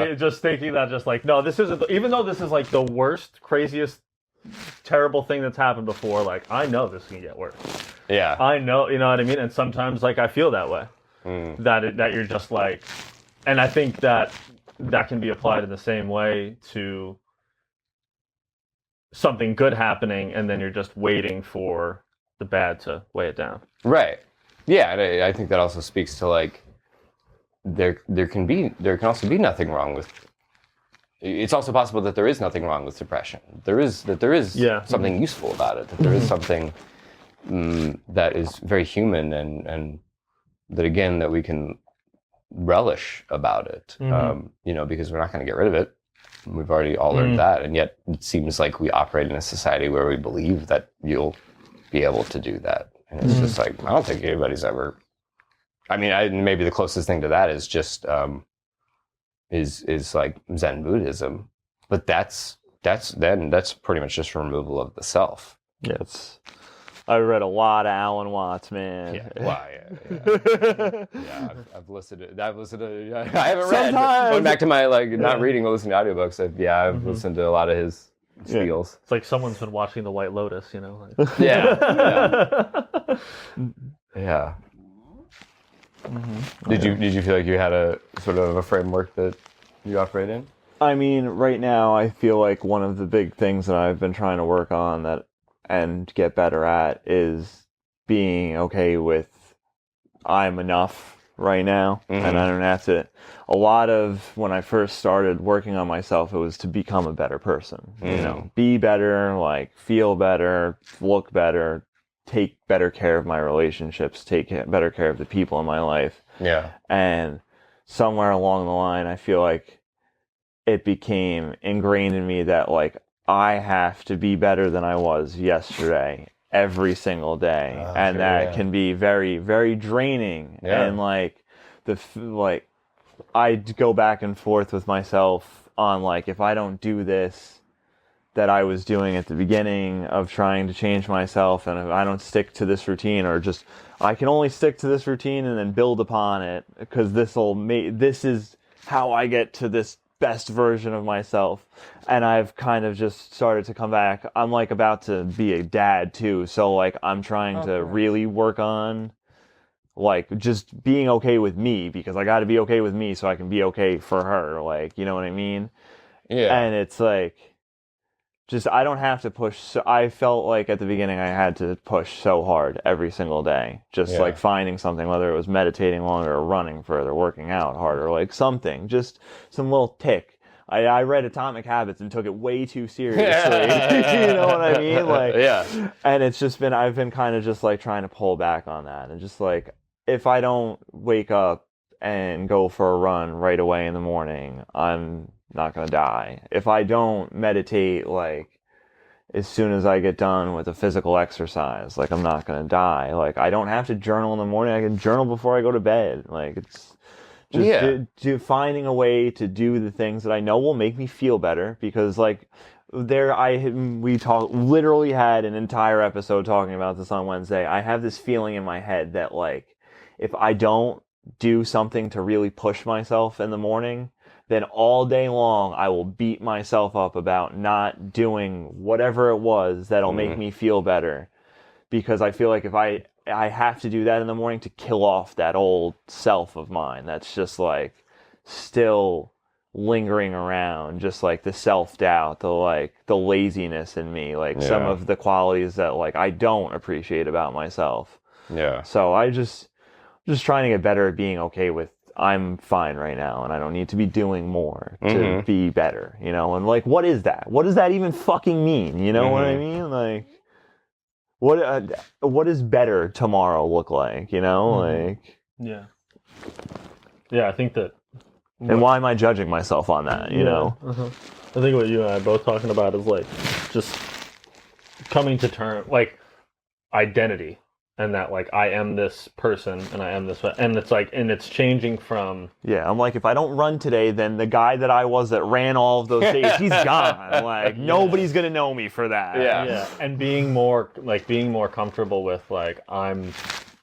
mean? Just thinking that, just like, no, this isn't even though this is like the worst, craziest, terrible thing that's happened before, like I know this can get worse. Yeah, I know, you know what I mean? And sometimes like I feel that way. That you're just like, and I think that can be applied in the same way to something good happening, and then you're just waiting for the bad to weigh it down. Right. Yeah, and I think that also speaks to like there can also be nothing wrong with. It's also possible that there is nothing wrong with depression. There is something useful about it. That there is something that is very human and that again that we can relish about it, because we're not going to get rid of it. We've already all learned that, and yet it seems like we operate in a society where we believe that you'll be able to do that, and it's just like I don't think anybody's ever. I mean, maybe the closest thing to that is just is like Zen Buddhism, but that's pretty much just removal of the self. Yeah, I read a lot of Alan Watts, man. I've listened to. I haven't read. Going back to my not reading or listening to audiobooks. I've listened to a lot of his spiels. It's like someone's been watching The White Lotus, Yeah. Mm-hmm. Did you feel like you had a sort of a framework that you operate in? I mean, right now I feel like one of the big things that I've been trying to work on and get better at is being okay with I'm enough right now, and I don't have to. A lot of when I first started working on myself, it was to become a better person. Be better, like feel better, look better, take better care of my relationships, take better care of the people in my life. Yeah. And somewhere along the line, I feel like it became ingrained in me that like I have to be better than I was yesterday every single day, and that can be very, very draining. And like I go back and forth with myself on like if I don't do this that I was doing at the beginning of trying to change myself, and if I don't stick to this routine, or just I can only stick to this routine and then build upon it, because this is how I get to this best version of myself. And I've kind of just started to come back. I'm like about to be a dad too, so like I'm trying to really work on like just being okay with me, because I got to be okay with me so I can be okay for her, like, you know what I mean? Yeah. And it's like just I don't have to push. So I felt like at the beginning I had to push so hard every single day, just like finding something, whether it was meditating longer or running further, working out harder, like something, just some little tick I read Atomic Habits and took it way too seriously. You know what I mean? Like, yeah. And it's just been, I've been kind of just like trying to pull back on that. And just like, if I don't wake up and go for a run right away in the morning, I'm not going to die. If I don't meditate, like, as soon as I get done with a physical exercise, like, I'm not going to die. Like, I don't have to journal in the morning. I can journal before I go to bed. Like, it's just finding a way to do the things that I know will make me feel better. Because, like, we literally had an entire episode talking about this on Wednesday. I have this feeling in my head that, like, if I don't do something to really push myself in the morning, then all day long I will beat myself up about not doing whatever it was that'll make me feel better. Because I feel like if I have to do that in the morning to kill off that old self of mine that's just like still lingering around, just like the self-doubt, the laziness in me, like some of the qualities that like I don't appreciate about myself. Yeah. So I just trying to get better at being okay with I'm fine right now and I don't need to be doing more to be better, you know? And like, what is that? What does that even fucking mean? You know what I mean? Like, what does better tomorrow look like, you know? Like, yeah, I think that. And why am I judging myself on that, you know? I think what you and I are both talking about is like just coming to terms, like identity. And that, like, I am this person, and I am this, and it's like, and it's changing from. Yeah, I'm like, if I don't run today, then the guy that I was that ran all of those days, he's gone. Like, nobody's gonna know me for that. Yeah, and being more comfortable with like I'm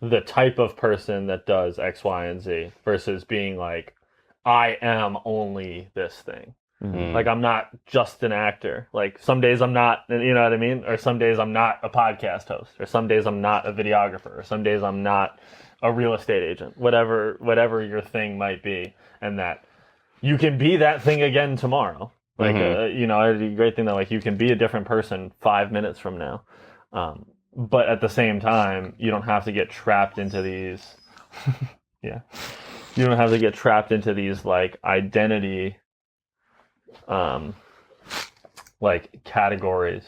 the type of person that does X, Y, and Z versus being like I am only this thing. Like, I'm not just an actor. Like, some days I'm not, you know what I mean? Or some days I'm not a podcast host. Or some days I'm not a videographer. Or some days I'm not a real estate agent. Whatever your thing might be. And that you can be that thing again tomorrow. Like, you know, the great thing that, like, you can be a different person 5 minutes from now. But at the same time, you don't have to get trapped into these... You don't have to get trapped into these, like, identity... like categories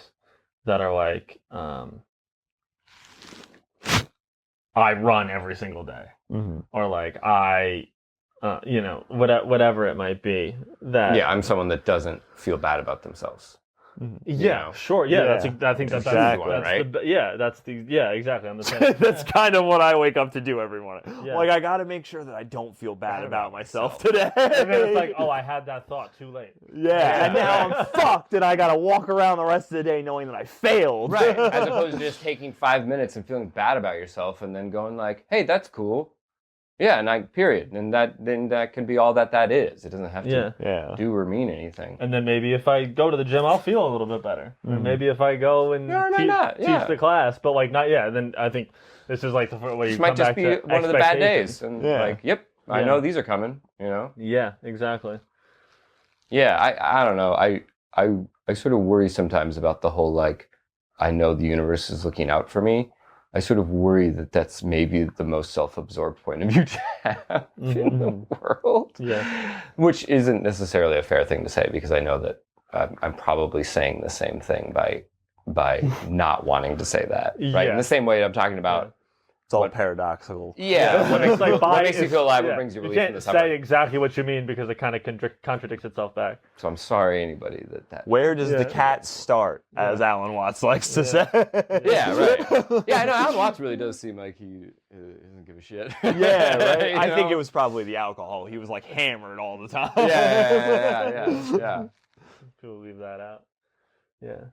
that are like I run every single day, or like I you know, whatever it might be. That I'm someone that doesn't feel bad about themselves. Sure. I think that's exactly that's right. Exactly. I'm the same. That's kind of what I wake up to do every morning. Like, I got to make sure that I don't feel bad about myself today. And then it's like, oh, I had that thought too late. And now I'm fucked, and I got to walk around the rest of the day knowing that I failed. Right. As opposed to just taking 5 minutes and feeling bad about yourself, and then going like, "Hey, that's cool." Yeah, and period. And that can be all that is. It doesn't have to do or mean anything. And then maybe if I go to the gym, I'll feel a little bit better. Or maybe if I go and teach the class, but like then I think this is like the way you come back to might just be one of the bad days. And I know these are coming, you know? Yeah, exactly. Yeah, I don't know. I sort of worry sometimes about the whole, like, I know the universe is looking out for me. I sort of worry that that's maybe the most self-absorbed point of view to have in the world. Yeah. Which isn't necessarily a fair thing to say, because I know that I'm probably saying the same thing by not wanting to say that. Right? In the same way I'm talking about... It's all paradoxical. Yeah. What makes you feel alive, what brings you relief in the summer. You can't say exactly what you mean because it kind of contradicts itself back. So I'm sorry, anybody that... Where does the cat start, as Alan Watts likes to say? Yeah, right. Yeah, I know. Alan Watts really does seem like he doesn't give a shit. Yeah, right? I think it was probably the alcohol. He was, like, hammered all the time. Yeah. People leave that out. Yeah.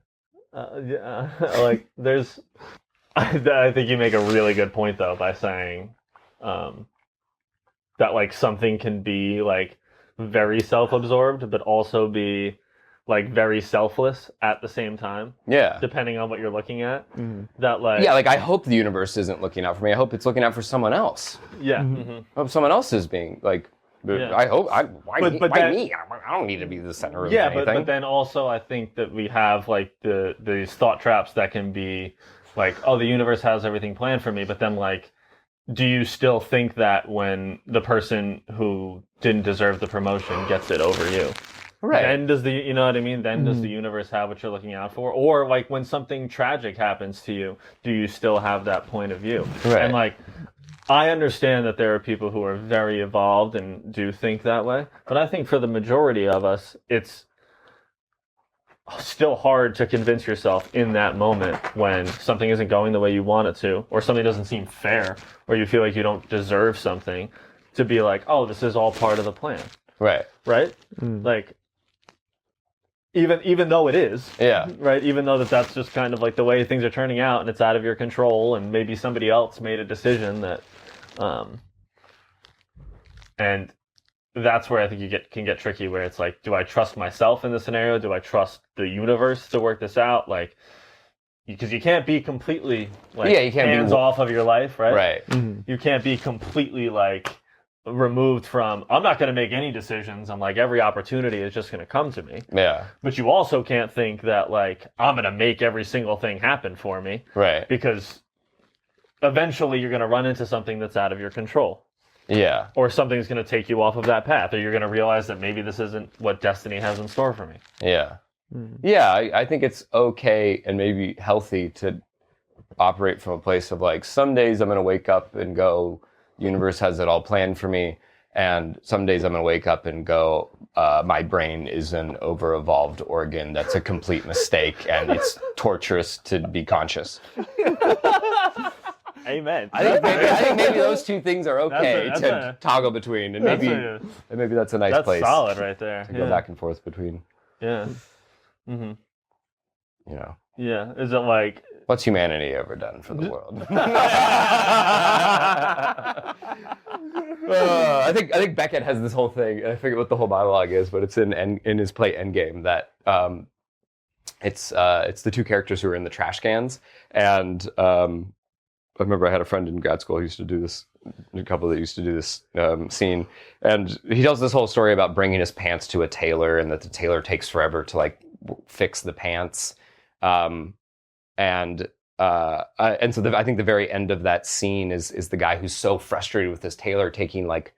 Like, there's... I think you make a really good point, though, by saying that, like, something can be, like, very self-absorbed, but also be, like, very selfless at the same time. Yeah. Depending on what you're looking at. That, like... Yeah, like, I hope the universe isn't looking out for me. I hope it's looking out for someone else. Yeah. I hope someone else is being, like... I hope... Why me? I don't need to be the center of anything. But then also I think that we have, like, these thought traps that can be... Like, oh, the universe has everything planned for me, but then, like, do you still think that when the person who didn't deserve the promotion gets it over you? Right. then does the, you know what I mean? Then does the universe have what you're looking out for? Or like when something tragic happens to you, do you still have that point of view? Right. And like, I understand that there are people who are very evolved and do think that way, but I think for the majority of us, it's still hard to convince yourself in that moment when something isn't going the way you want it to, or something doesn't seem fair, or you feel like you don't deserve something, to be like, oh, this is all part of the plan. Right. Right? Like, even though it is, right? Even though that's just kind of like the way things are turning out, and it's out of your control, and maybe somebody else made a decision that, and that's where I think you can get tricky, where it's like, do I trust myself in this scenario? Do I trust the universe to work this out? Like, because you can't be completely like you can't hands off of your life, right? Right. You can't be completely like removed from, I'm not going to make any decisions. I'm like, every opportunity is just going to come to me. Yeah. But you also can't think that like, I'm going to make every single thing happen for me. Right. Because eventually you're going to run into something that's out of your control. Yeah. Or something's going to take you off of that path, or you're going to realize that maybe this isn't what destiny has in store for me. Yeah. Yeah, I think it's okay and maybe healthy to operate from a place of like, some days I'm going to wake up and go, universe has it all planned for me. And some days I'm going to wake up and go, my brain is an over-evolved organ that's a complete mistake and it's torturous to be conscious. Amen. I think maybe those two things are okay to toggle between, and maybe that's a nice place. That's solid right there. To go back and forth between. Yeah. You know. Yeah. Is it like, what's humanity ever done for the world? I think Beckett has this whole thing. I forget what the whole monologue is, but it's in his play Endgame that it's the two characters who are in the trash cans, and I remember I had a friend in grad school who used to do this, a couple that used to do this scene, and he tells this whole story about bringing his pants to a tailor, and that the tailor takes forever to like fix the pants, and so I think the very end of that scene is the guy who's so frustrated with his tailor taking like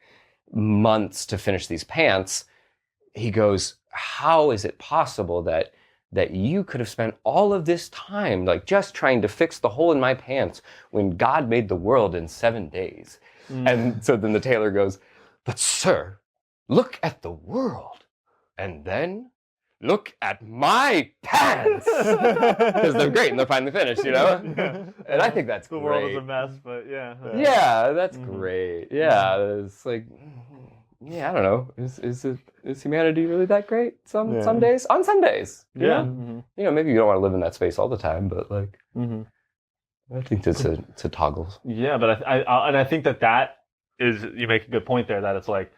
months to finish these pants. He goes, "How is it possible that you could have spent all of this time like just trying to fix the hole in my pants when God made the world in 7 days?" And so then the tailor goes, "But sir, look at the world, and then look at my pants." Because they're great and they're finally finished, you know? And I think that's the great. world is a mess, but yeah. Yeah, that's great. Yeah, it's like, yeah, I don't know. Is humanity really that great? Some days, on some days. Yeah. You know, maybe you don't want to live in that space all the time, but like, I think it's a toggle. Yeah, but I think that is, you make a good point there, that it's like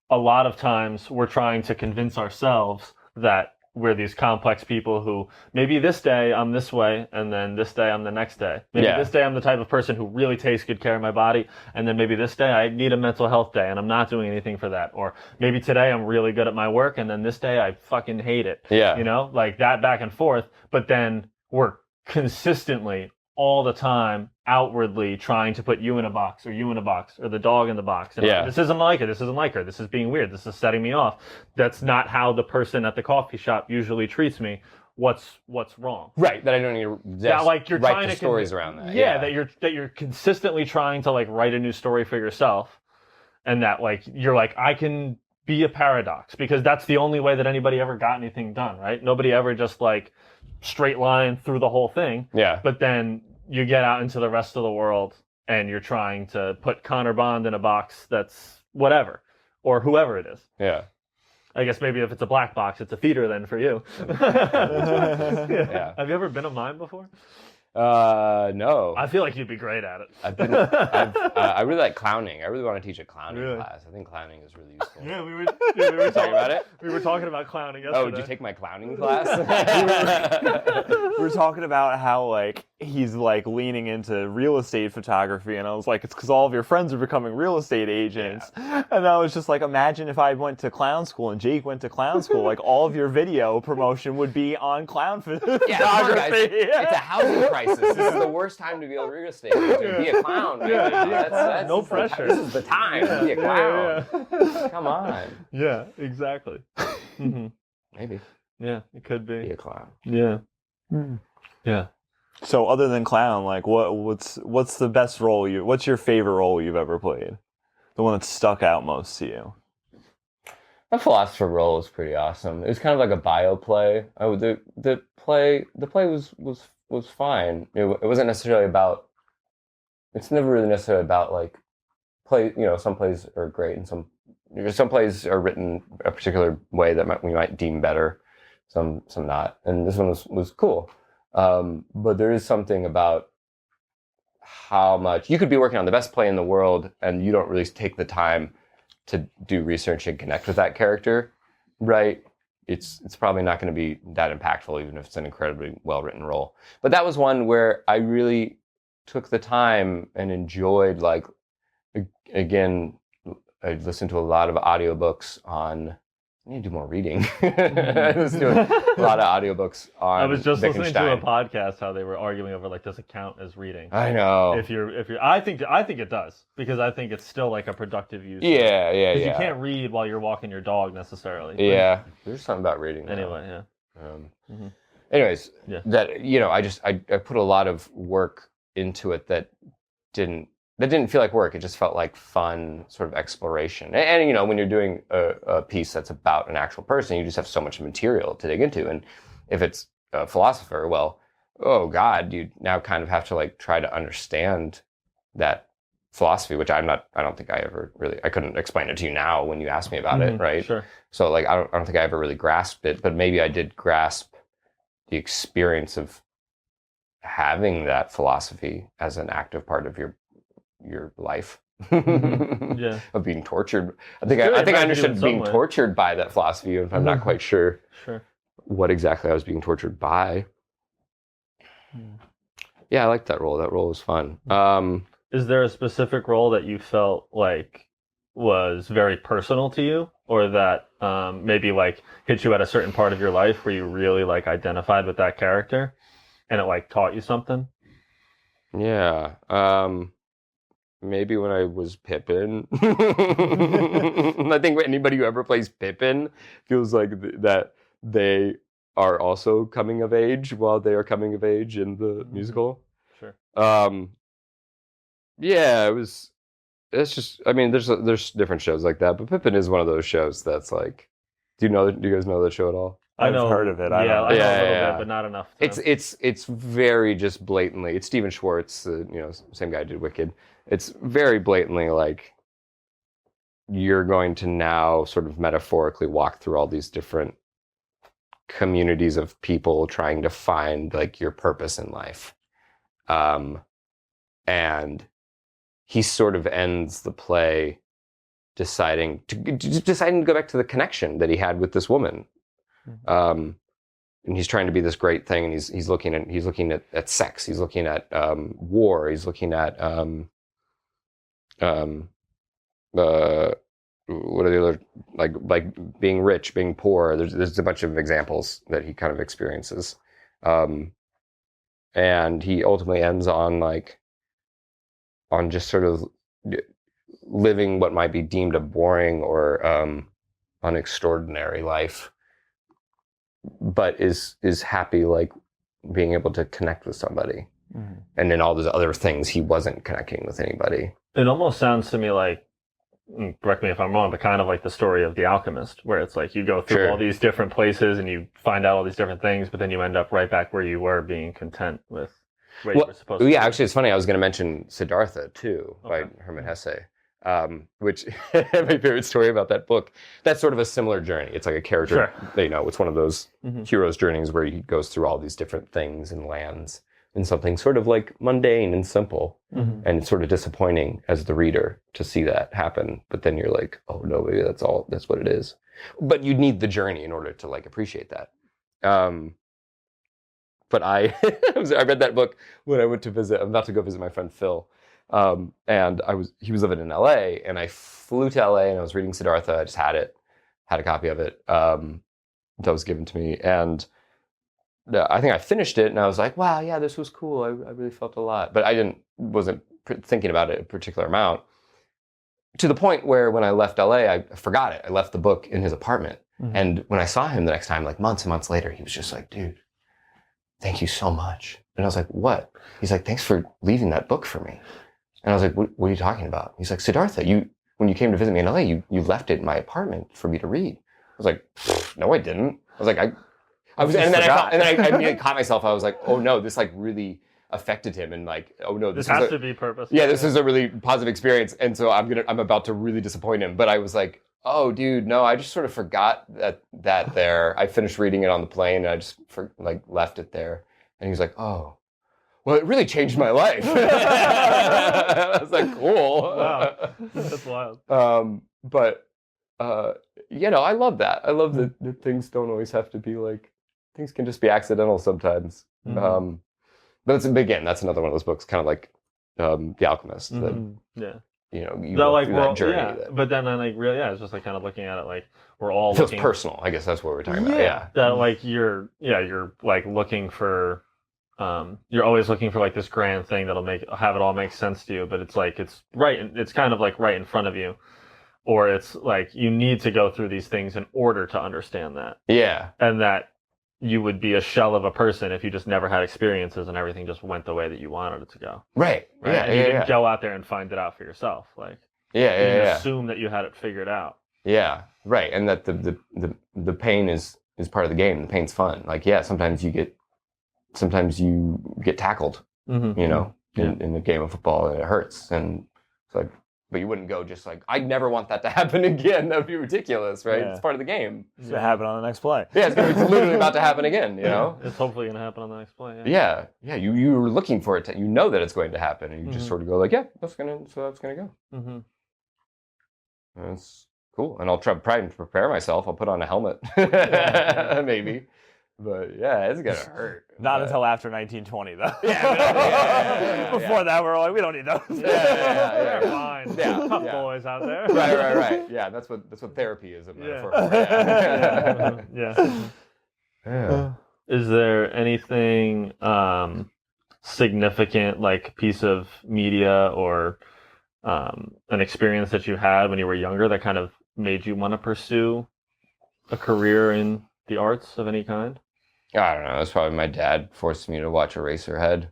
a lot of times we're trying to convince ourselves that we're these complex people who maybe this day I'm this way, and then this day I'm the next day. Maybe this day I'm the type of person who really takes good care of my body, and then maybe this day I need a mental health day and I'm not doing anything for that. Or maybe today I'm really good at my work, and then this day I fucking hate it. Yeah. You know, like that back and forth. But then we're consistently all the time outwardly trying to put you in a box, or you in a box, or the dog in the box. And this isn't like her, this isn't like her, this is being weird, this is setting me off. That's not how the person at the coffee shop usually treats me. What's wrong? Right, that I don't need to like you're write trying the to stories around that. Yeah, that you're consistently trying to like write a new story for yourself, and that like you're like, I can be a paradox, because that's the only way that anybody ever got anything done, right? Nobody ever just like straight line through the whole thing. Yeah. But then you get out into the rest of the world and you're trying to put Connor Bond in a box that's whatever, or whoever it is. Yeah. I guess maybe if it's a black box, it's a theater then for you. Yeah. Have you ever been a mime before? No. I feel like you'd be great at it. I really like clowning. I really want to teach a clowning class. I think clowning is really useful. Yeah, we were talking about it. We were talking about clowning yesterday. Oh, did you take my clowning class? We were talking about how like he's like leaning into real estate photography, and I was like, it's because all of your friends are becoming real estate agents. Yeah. And I was just like, imagine if I went to clown school and Jake went to clown school, like all of your video promotion would be on clown photography. Guys, it's a housing crisis. This is the worst time to be a real estate agent. Be a clown. Right? That's no pressure. This is the time to be a clown. Come on. Yeah, exactly. Maybe. Yeah, it could Be be. a clown. Yeah. Yeah. So other than clown, like what's the best role what's your favorite role you've ever played? The one that stuck out most to you? A philosopher role was pretty awesome. It was kind of like a bio play. The play was fine. It wasn't necessarily about. It's never really necessarily about like play. Some plays are great and some plays are written a particular way that we might deem better. Some not. And this one was cool. But there is something about how much you could be working on the best play in the world and you don't really take the time to do research and connect with that character, right? It's probably not going to be that impactful, even if it's an incredibly well-written role. But that was one where I really took the time and enjoyed, like, again, I listened to a lot of audiobooks on. I need to do more reading. I listened to a lot of audiobooks on. I was just listening to a Wittgenstein. podcast how they were arguing over like, does it count as reading? I know. If you're, I think it does, because I think it's still like a productive use. Yeah. You can't read while you're walking your dog necessarily. Yeah, there's something about reading. Anyway, Anyways, Yeah. that I put a lot of work into it that didn't feel like work. It just felt like fun sort of exploration. And when you're doing a piece that's about an actual person, you just have so much material to dig into. And if it's a philosopher, well, oh God, you now kind of have to like try to understand that philosophy, which I don't think I couldn't explain it to you now when you asked me about it, right? Sure. So like I don't think I ever really grasped it, but maybe I did grasp the experience of having that philosophy as an active part of your life. Yeah. Of being tortured. I think Good, I you understood in being some way. tortured by that philosophy, if I'm not quite sure Sure. what exactly I was being tortured by. Yeah, I liked that role. That role was fun. Is there a specific role that you felt like was very personal to you, or that maybe like hit you at a certain part of your life where you really like identified with that character and it like taught you something? Yeah. Maybe when I was Pippin. I think anybody who ever plays Pippin feels like that they are also coming of age while they are coming of age in the musical. Sure. Yeah, it's just, I mean, there's different shows like that, but Pippin is one of those shows that's like, do you guys know that show at all? I've heard of it. I know a little bit, but not enough. It's very just blatantly. It's Stephen Schwartz, same guy who did Wicked. It's very blatantly like you're going to now sort of metaphorically walk through all these different communities of people trying to find like your purpose in life, and he sort of ends the play deciding to go back to the connection that he had with this woman. And he's trying to be this great thing, and he's looking at sex, he's looking at war, he's looking at what are the other, like being rich, being poor. There's a bunch of examples that he kind of experiences, and he ultimately ends on just sort of living what might be deemed a boring or an extraordinary life, but is happy like being able to connect with somebody. And then all those other things, he wasn't connecting with anybody. It almost sounds to me like, correct me if I'm wrong, but kind of like the story of The Alchemist, where it's like you go through all these different places and you find out all these different things, but then you end up right back where you were, being content with where you were supposed to be. Yeah, actually, it's funny. I was going to mention Siddhartha, too, by Hermann Hesse, which my favorite story about that book. That's sort of a similar journey. It's like a character, it's one of those hero's journeys where he goes through all these different things and lands in something sort of like mundane and simple. And it's sort of disappointing as the reader to see that happen. But then you're like, oh no, maybe that's what it is. But you need the journey in order to like appreciate that. But I read that book when I went to visit. I'm about to go visit my friend Phil. And he was living in LA, and I flew to LA and I was reading Siddhartha. I just had a copy of it, that was given to me. And I think I finished it and I was like, wow, yeah, this was cool. I really felt a lot, but I wasn't thinking about it a particular amount, to the point where when I left LA, I forgot it. I left the book in his apartment, Mm-hmm. And when I saw him the next time, like months and months later, he was just like, dude, thank you so much. And I was like, what? He's like, thanks for leaving that book for me. And I was like, what are you talking about? He's like, Siddhartha, when you came to visit me in LA, you left it in my apartment for me to read. I was like, no, I didn't. I was like, I immediately caught myself. I was like, oh no, this like really affected him, and like, oh no, this has to be purposeful. Yeah, this is a really positive experience, and so I'm about to really disappoint him. But I was like, oh dude, no, I just sort of forgot that there. I finished reading it on the plane, and I just left it there. And he was like, oh, well, it really changed my life. I was like, cool. Wow, that's wild. But I love that. I love that things don't always have to be like, things can just be accidental sometimes. Mm-hmm. But that's another one of those books, kind of like The Alchemist. That, you go through that journey. Yeah, but then it's just like kind of looking at it like we're all it feels personal. I guess that's what we're talking about. Yeah, that like you're like looking for, you're always looking for like this grand thing that'll have it all make sense to you, but it's like it's kind of like right in front of you, or it's like you need to go through these things in order to understand that. Yeah, and that you would be a shell of a person if you just never had experiences and everything just went the way that you wanted it to go. Right. Yeah. And you didn't go out there and find it out for yourself. Like, you didn't assume that you had it figured out. Yeah. Right. And that the pain is part of the game. The pain's fun. Like, yeah, sometimes you get tackled, mm-hmm. in the game of football, and it hurts. And it's like, but you wouldn't go just like, I never want that to happen again. That would be ridiculous, right? Yeah. It's part of the game. It's going to happen on the next play. Yeah, it's literally about to happen again, you know? It's hopefully going to happen on the next play. Yeah. You were looking for it. You know that it's going to happen. And you just sort of go like, yeah, that's going to go. Mm-hmm. That's cool. And I'll try to prepare myself. I'll put on a helmet, maybe. But yeah, it's going to hurt. Not until after 1920, though. Yeah. Before that, we're like, we don't need those. Yeah. They're fine. Yeah. Tough boys out there. Right. Yeah, that's what therapy is a metaphor for. Yeah. Is there anything significant, like piece of media or an experience that you had when you were younger that kind of made you want to pursue a career in the arts of any kind? I don't know. It's probably my dad forced me to watch Eraserhead.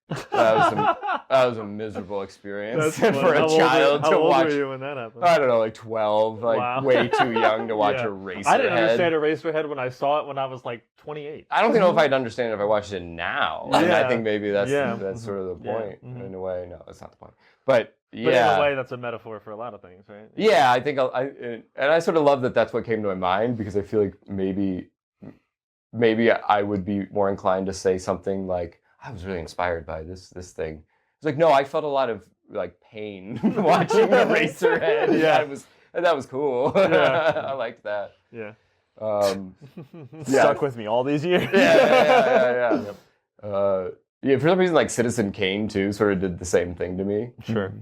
That was a miserable experience for a child to watch. How old were you when that happened? I don't know, like 12, like wow. Way too young to watch Eraserhead. I didn't understand Eraserhead when I saw it when I was like 28. I don't know if I'd understand it if I watched it now. Yeah. And I think maybe that's sort of the point. Mm-hmm. In a way, no, that's not the point. But in a way, that's a metaphor for a lot of things, right? Yeah, I think I sort of love that that's what came to my mind, because I feel like maybe I would be more inclined to say something like, I was really inspired by this thing. It's like, no, I felt a lot of like pain watching Eraserhead. Yeah, that was cool. Yeah. I liked that. Yeah. Stuck with me all these years. Yeah. Yeah, for some reason, like Citizen Kane too sort of did the same thing to me. Sure.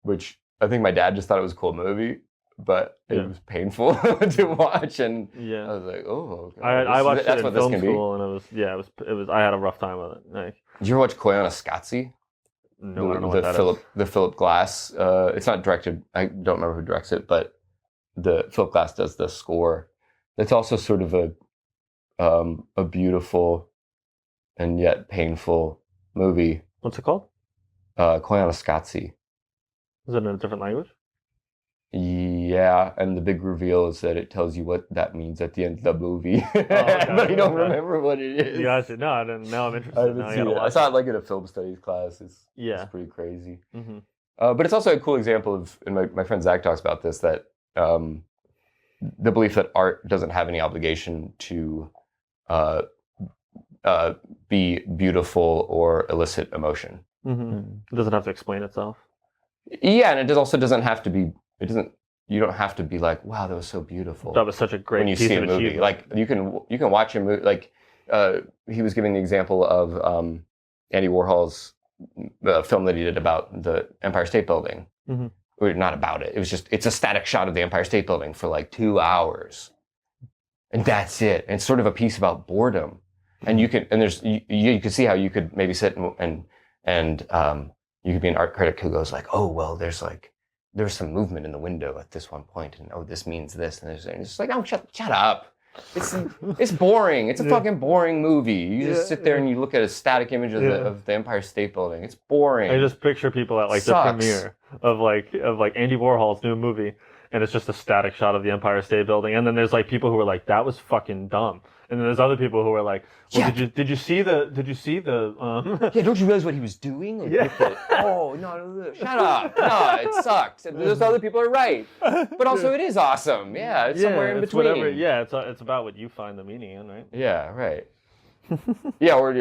Which I think my dad just thought it was a cool movie, but it was painful to watch, and I was like, oh, okay. I watched it in film school, and it was. I had a rough time with it. Like, did you ever watch Koyaanisqatsi? No, I don't know what that is. The Philip Glass. It's not directed. I don't remember who directs it, but the Philip Glass does the score. It's also sort of a beautiful and yet painful movie. What's it called? Koyaanisqatsi. Is it in a different language? Yeah, and the big reveal is that it tells you what that means at the end of the movie. Okay, but I don't remember what it is. Gotcha. No, now I'm interested. I saw it like in a film studies class. It's pretty crazy. Mm-hmm. But it's also a cool example of, and my friend Zach talks about this, that the belief that art doesn't have any obligation to be beautiful or elicit emotion. Mm-hmm. It doesn't have to explain itself. Yeah, and it also doesn't have to be. It doesn't. You don't have to be like, "Wow, that was so beautiful." That was such a great when you piece see a of movie. achievement. Like you can watch a movie. Like he was giving the example of Andy Warhol's film that he did about the Empire State Building. Mm-hmm. Or not about it. It was just it's a static shot of the Empire State Building for like 2 hours, and that's it. And it's sort of a piece about boredom. And you can see how you could maybe sit and you could be an art critic who goes like, oh well, there's like there's some movement in the window at this one point, and this means this, and it's just like, oh, shut up. It's boring. It's a fucking boring movie. You just sit there and you look at a static image of the Empire State Building. It's boring. I just picture people at like the premiere of Andy Warhol's new movie, and it's just a static shot of the Empire State Building, and then there's like people who are like, that was fucking dumb. And then there's other people who are like, well, did you see the Yeah, don't you realize what he was doing? Like, oh, no, shut up. No, it sucks. And those other people are right. But also it is awesome. Yeah, it's somewhere in between. Whatever, it's about what you find the meaning in, right? Yeah, right. Yeah, or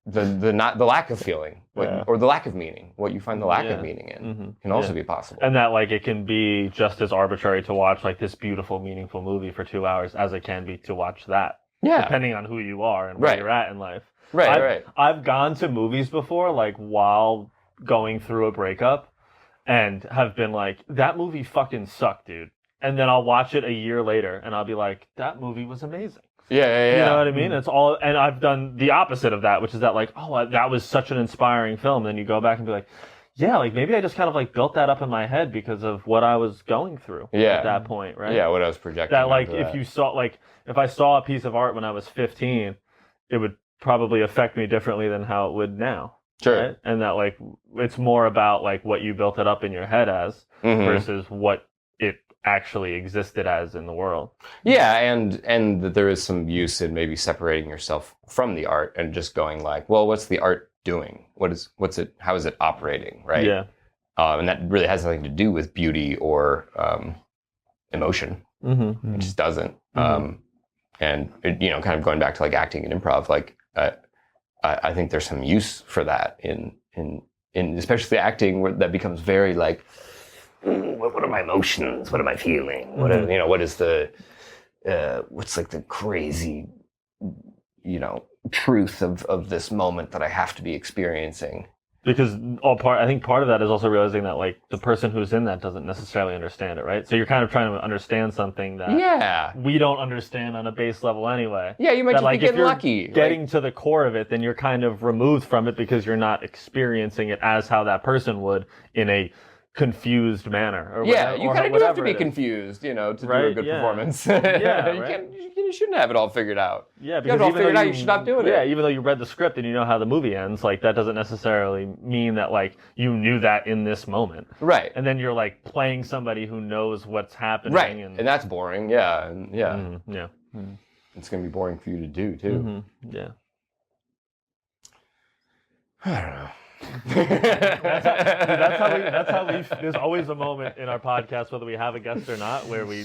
the lack of feeling, or the lack of meaning, what you find the lack of meaning in can also be possible. And that like it can be just as arbitrary to watch like this beautiful, meaningful movie for 2 hours as it can be to watch that. Yeah. Depending on who you are and where you're at in life. Right. I've gone to movies before, like while going through a breakup, and have been like, that movie fucking sucked, dude. And then I'll watch it a year later and I'll be like, that movie was amazing. Yeah. You know what I mean? It's all, and I've done the opposite of that, which is that like, oh, that was such an inspiring film. Then you go back and be like, yeah, like maybe I just kind of like built that up in my head because of what I was going through at that point, right? Yeah, what I was projecting. That like, if I saw a piece of art when I was 15, it would probably affect me differently than how it would now. Sure. Right? And that like, it's more about like what you built it up in your head as versus what it actually existed as in the world. Yeah, and that there is some use in maybe separating yourself from the art and just going like, well, what's the art doing? How is it operating, right? Yeah. And that really has nothing to do with beauty or emotion. It just doesn't. And it, kind of going back to like acting and improv, like I think there's some use for that in especially acting where that becomes very like, what are my emotions? What am I feeling? What is the what's like the crazy, truth of this moment that I have to be experiencing? Because I think part of that is also realizing that like the person who's in that doesn't necessarily understand it, right? So you're kind of trying to understand something that we don't understand on a base level anyway. Yeah, you might just be getting lucky. Getting to the core of it, then you're kind of removed from it because you're not experiencing it as how that person would in a confused manner. Or whatever, you kind of do have to be confused, to do a good performance. You shouldn't have it all figured out. Yeah, because you have it all figured out, you should stop doing it. Yeah, even though you read the script and you know how the movie ends, like that doesn't necessarily mean that like you knew that in this moment. Right. And then you're like playing somebody who knows what's happening. Right. And that's boring. Yeah. It's going to be boring for you to do too. Yeah. I don't know. that's how we there's always a moment in our podcast, whether we have a guest or not, where we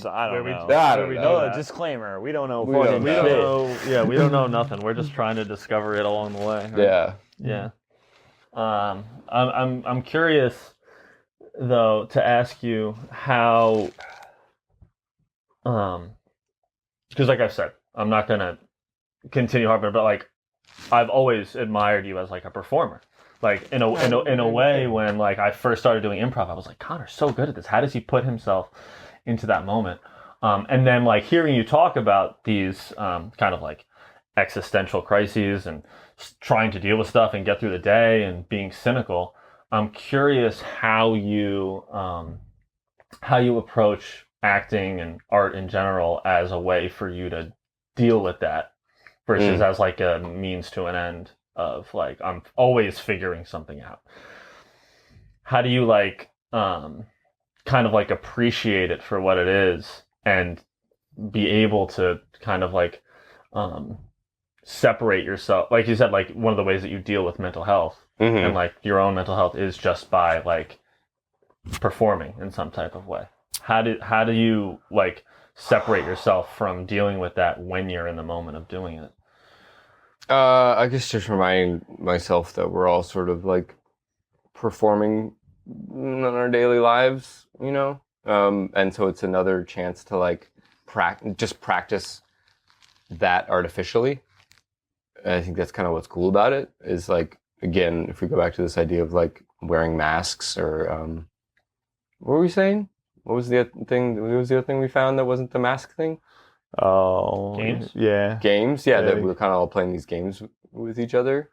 disclaimer, we don't know. We don't know. Yeah, we don't know nothing. We're just trying to discover it along the way. Right? Yeah. I'm curious though to ask you how because like I said, I'm not gonna continue harping, but like I've always admired you as like a performer. Like in a way, when like I first started doing improv, I was like, Connor's so good at this. How does he put himself into that moment? And then like hearing you talk about these kind of like existential crises and trying to deal with stuff and get through the day and being cynical, I'm curious how you approach acting and art in general as a way for you to deal with that versus as like a means to an end. Of like, I'm always figuring something out. How do you like kind of like appreciate it for what it is and be able to kind of like separate yourself? Like you said, like one of the ways that you deal with mental health and like your own mental health is just by like performing in some type of way. How do you like separate yourself from dealing with that when you're in the moment of doing it? I guess just reminding myself that we're all sort of like performing in our daily lives, and so it's another chance to like practice that artificially. And I think that's kind of what's cool about it is like, again, if we go back to this idea of like wearing masks or what were we saying? What was the other thing? What was the other thing we found that wasn't the mask thing? Oh, games? Yeah. Games, yeah, that we were kind of all playing these games with each other.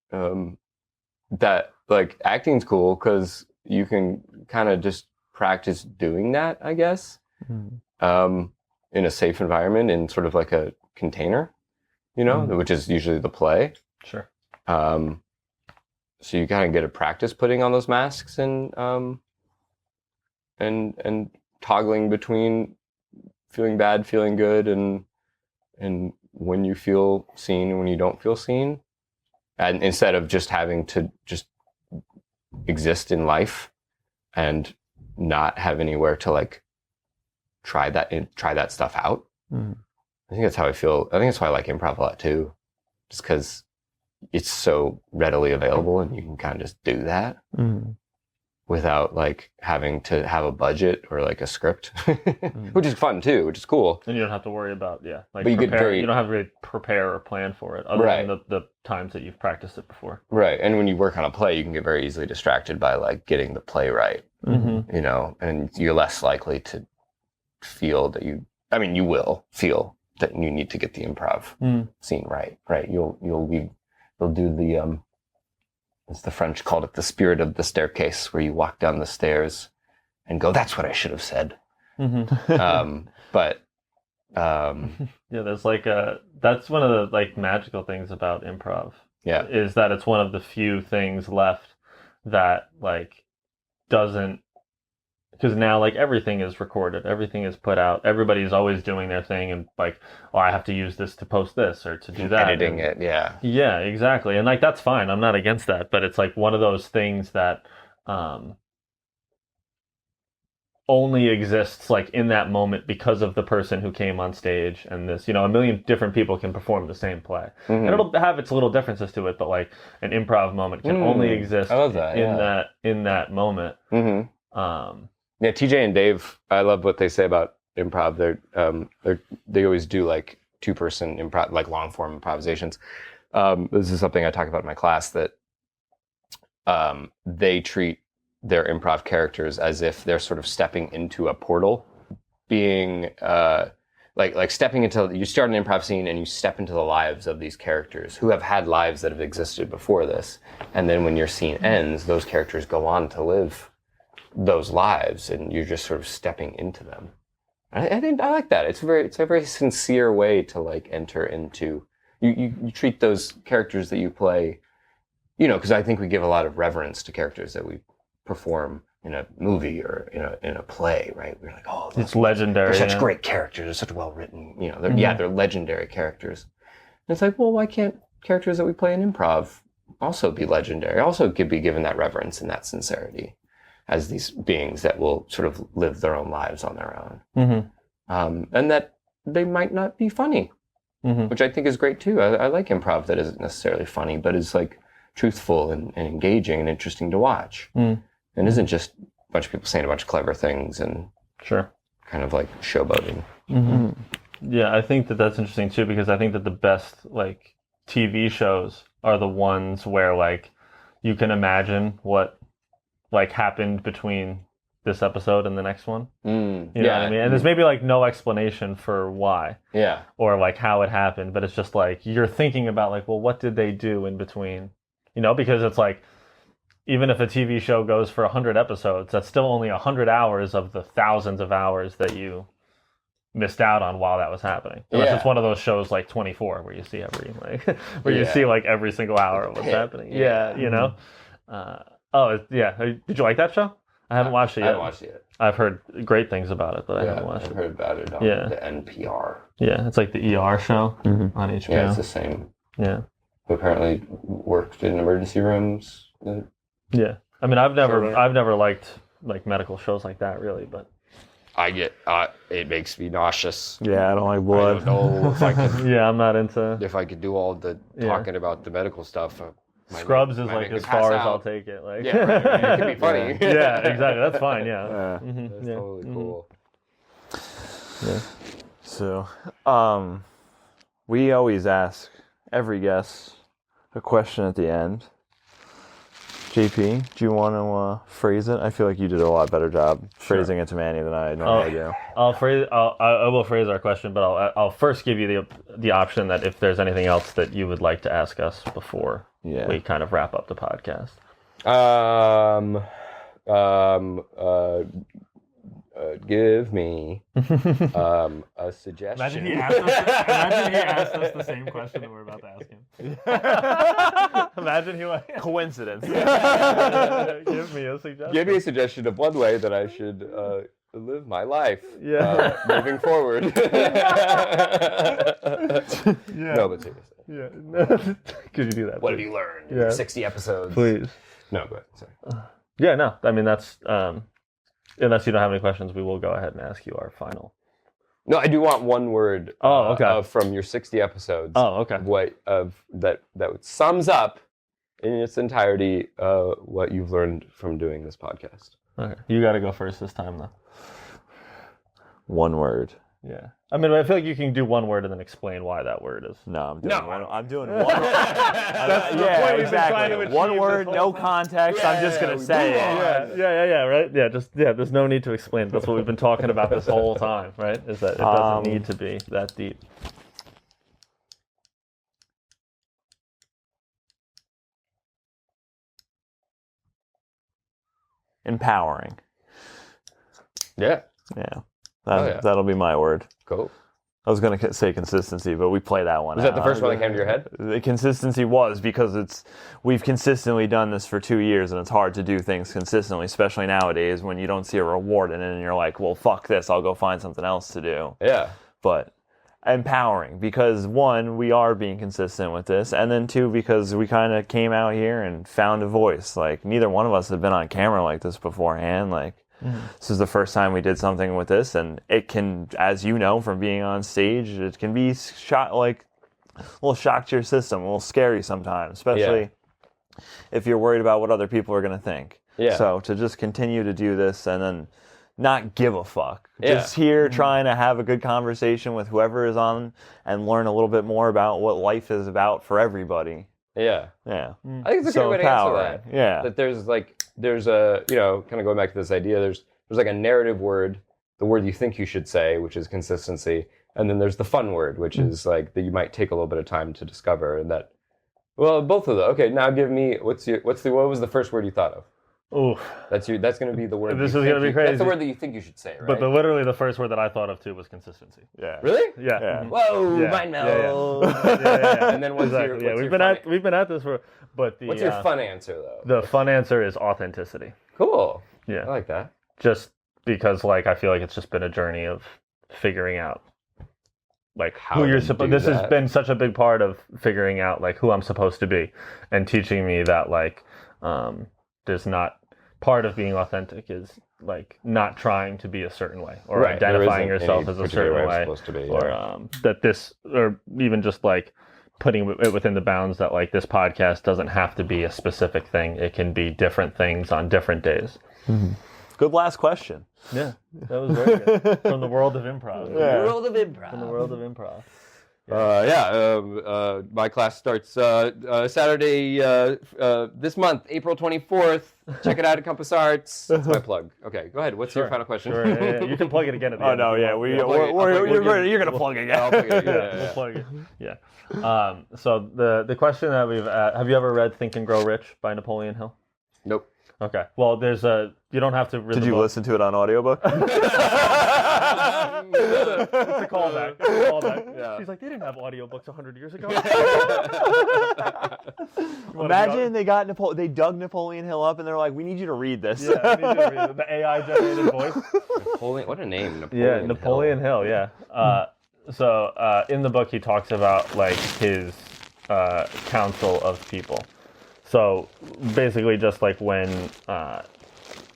That like acting's cool because you can kind of just practice doing that, I guess, in a safe environment, in sort of like a container, which is usually the play. Sure. So you kind of get a practice putting on those masks and toggling between feeling bad, feeling good, and when you feel seen and when you don't feel seen, and instead of just having to just exist in life and not have anywhere to like try that stuff out. I think that's how I feel. I think that's why I like improv a lot too, just because it's so readily available and you can kind of just do that without like having to have a budget or like a script, which is fun too, which is cool. And you don't have to worry about, like, but you don't have to really prepare or plan for it other than the times that you've practiced it before. Right. And when you work on a play, you can get very easily distracted by like getting the play right, and you're less likely to feel that you will feel that you need to get the improv scene right. You'll do the, as the French called it, the spirit of the staircase, where you walk down the stairs and go, that's what I should have said. There's like that's one of the like magical things about improv. Yeah. Is that it's one of the few things left that like doesn't, because now like everything is recorded, everything is put out, everybody's always doing their thing and like, I have to use this to post this or to do that. Editing it, yeah. Yeah, exactly. And like, that's fine. I'm not against that, but it's like one of those things that only exists like in that moment because of the person who came on stage, and this, a million different people can perform the same play. And it'll have its little differences to it, but like an improv moment can only exist in that moment. Yeah, TJ and Dave, I love what they say about improv. They always do like 2-person improv, like long form improvisations. This is something I talk about in my class, that they treat their improv characters as if they're sort of stepping into a portal, being like stepping into, you start an improv scene and you step into the lives of these characters who have had lives that have existed before this, and then when your scene ends, those characters go on to live those lives, and you're just sort of stepping into them. I think I like that. It's a very sincere way to like enter into. You treat those characters that you play, because I think we give a lot of reverence to characters that we perform in a movie or in a play, right? We're like, oh, it's legendary. They're such great characters. They're such well written. They're legendary characters. And it's like, well, why can't characters that we play in improv also be legendary? Also could be given that reverence and that sincerity, as these beings that will sort of live their own lives on their own. And that they might not be funny, which I think is great too. I like improv that isn't necessarily funny, but is like truthful and engaging and interesting to watch. And isn't just a bunch of people saying a bunch of clever things and kind of like showboating. Yeah, I think that's interesting too, because I think that the best like TV shows are the ones where like you can imagine what like happened between this episode and the next one. You know what I mean? And there's maybe like no explanation for why. Yeah. Or like how it happened, but it's just like you're thinking about like, well, what did they do in between? Because it's like, even if a TV show goes for 100 episodes, that's still only 100 hours of the thousands of hours that you missed out on while that was happening. Unless it's one of those shows like 24 where you see every like where you see like every single hour of what's happening. Did you like that show? I haven't watched it yet. I haven't watched it yet. I've heard great things about it, but I haven't watched it. I've heard about it on the NPR. Yeah, it's like the ER show on HBO. Yeah, it's the same. Yeah. Who apparently worked in emergency rooms. Yeah. I mean, I've never liked like medical shows like that really, but I get it makes me nauseous. Yeah, I don't like blood. I don't know if I could. I'm not into. If I could do all the talking about the medical stuff. Scrubs is like as far as I'll take it. Like, it could be funny. Yeah, exactly. That's fine. Yeah. That's totally cool. Yeah. So, we always ask every guest a question at the end. JP, do you want to phrase it? I feel like you did a lot better job phrasing it to Manny than I normally do. I will phrase our question, but I'll first give you the option that if there's anything else that you would like to ask us before we kind of wrap up the podcast. Give me a suggestion. Imagine he asked us the same question that we're about to ask him. Imagine he like Coincidence. give me a suggestion. Give me a suggestion of one way that I should live my life moving forward. No, but seriously. Yeah. Could you do that? What have please? you learned? Yeah. 60 episodes. Please. No, go ahead. Sorry. Yeah, no. I mean, that's unless you don't have any questions, we will go ahead and ask you our final. No, I do want one word. Okay. From your 60 episodes. Oh, okay. That sums up in its entirety what you've learned from doing this podcast. Okay. You got to go first this time, though. One word. Yeah. I mean, I feel like you can do one word and then explain why that word is. No, I'm doing one. I'm doing one. That's the point yeah, we've been trying to exactly. achieve One this word, whole no time. context. I'm just gonna say it. Yeah, right? Yeah, there's no need to explain it. That's what we've been talking about this whole time, right? Is that it doesn't need to be that deep. Empowering. Yeah. Yeah. Yeah. That'll be my word. Cool. I was going to say consistency, but we play that one. Was that the first one that came to your head? The consistency was because we've consistently done this for 2 years, and it's hard to do things consistently, especially nowadays when you don't see a reward in it, and you're like, well, fuck this, I'll go find something else to do. Yeah. But empowering, because one, we are being consistent with this, and then two, because we kind of came out here and found a voice. Like, neither one of us had been on camera like this beforehand. Like, this is the first time we did something with this, and it can, as you know from being on stage, it can be a little shock to your system, a little scary sometimes, especially if you're worried about what other people are going to think. Yeah. So to just continue to do this and then not give a fuck. Yeah. Just here trying to have a good conversation with whoever is on and learn a little bit more about what life is about for everybody. Yeah. Yeah. I think it's a good way to answer that. Yeah. That there's a, kind of going back to this idea, there's like a narrative word, the word you think you should say, which is consistency, and then there's the fun word, which is like that you might take a little bit of time to discover, and that, well, both of them. Okay, now give me what was the first word you thought of? Ooh. That's going to be the word. This is going to be crazy. That's the word that you think you should say, right? But literally the first word that I thought of too was consistency. Yeah. Really? Yeah. Yeah. Whoa, Yeah. mind Yeah, meld. Yeah. And then what's Exactly. your We've been at this for, but the what's your fun answer though? The fun answer is authenticity. Cool. Yeah. I like that. Just because I feel like it's just been a journey of figuring out who you're supposed. This has been such a big part of figuring out who I'm supposed to be, and teaching me that there's not part of being authentic is not trying to be a certain way or identifying yourself as a certain way, or even just putting it within the bounds that this podcast doesn't have to be a specific thing. It can be different things on different days. Mm-hmm. Good last question. Yeah, that was very good. From the world of improv. Yeah. World of improv. From the world of improv. My class starts Saturday this month, April 24th. Check it out at Compass Arts. That's my plug. Okay, go ahead. What's your final question? Sure, yeah. You can plug it again at the end. Oh, no, yeah. You're going to plug again. I'll plug it. We'll plug it. Yeah. So the question that we've have you ever read Think and Grow Rich by Napoleon Hill? Nope. Okay. Well, you don't have to read Did you listen to it on audiobook? It's a callback. Yeah. She's like, they didn't have audiobooks 100 years ago. Imagine they dug Napoleon Hill up and they're like, we need you to read this. Yeah, I need you to read it. The AI generated voice. Napoleon, what a name. Napoleon Hill, yeah. So in the book he talks about his council of people. So basically just when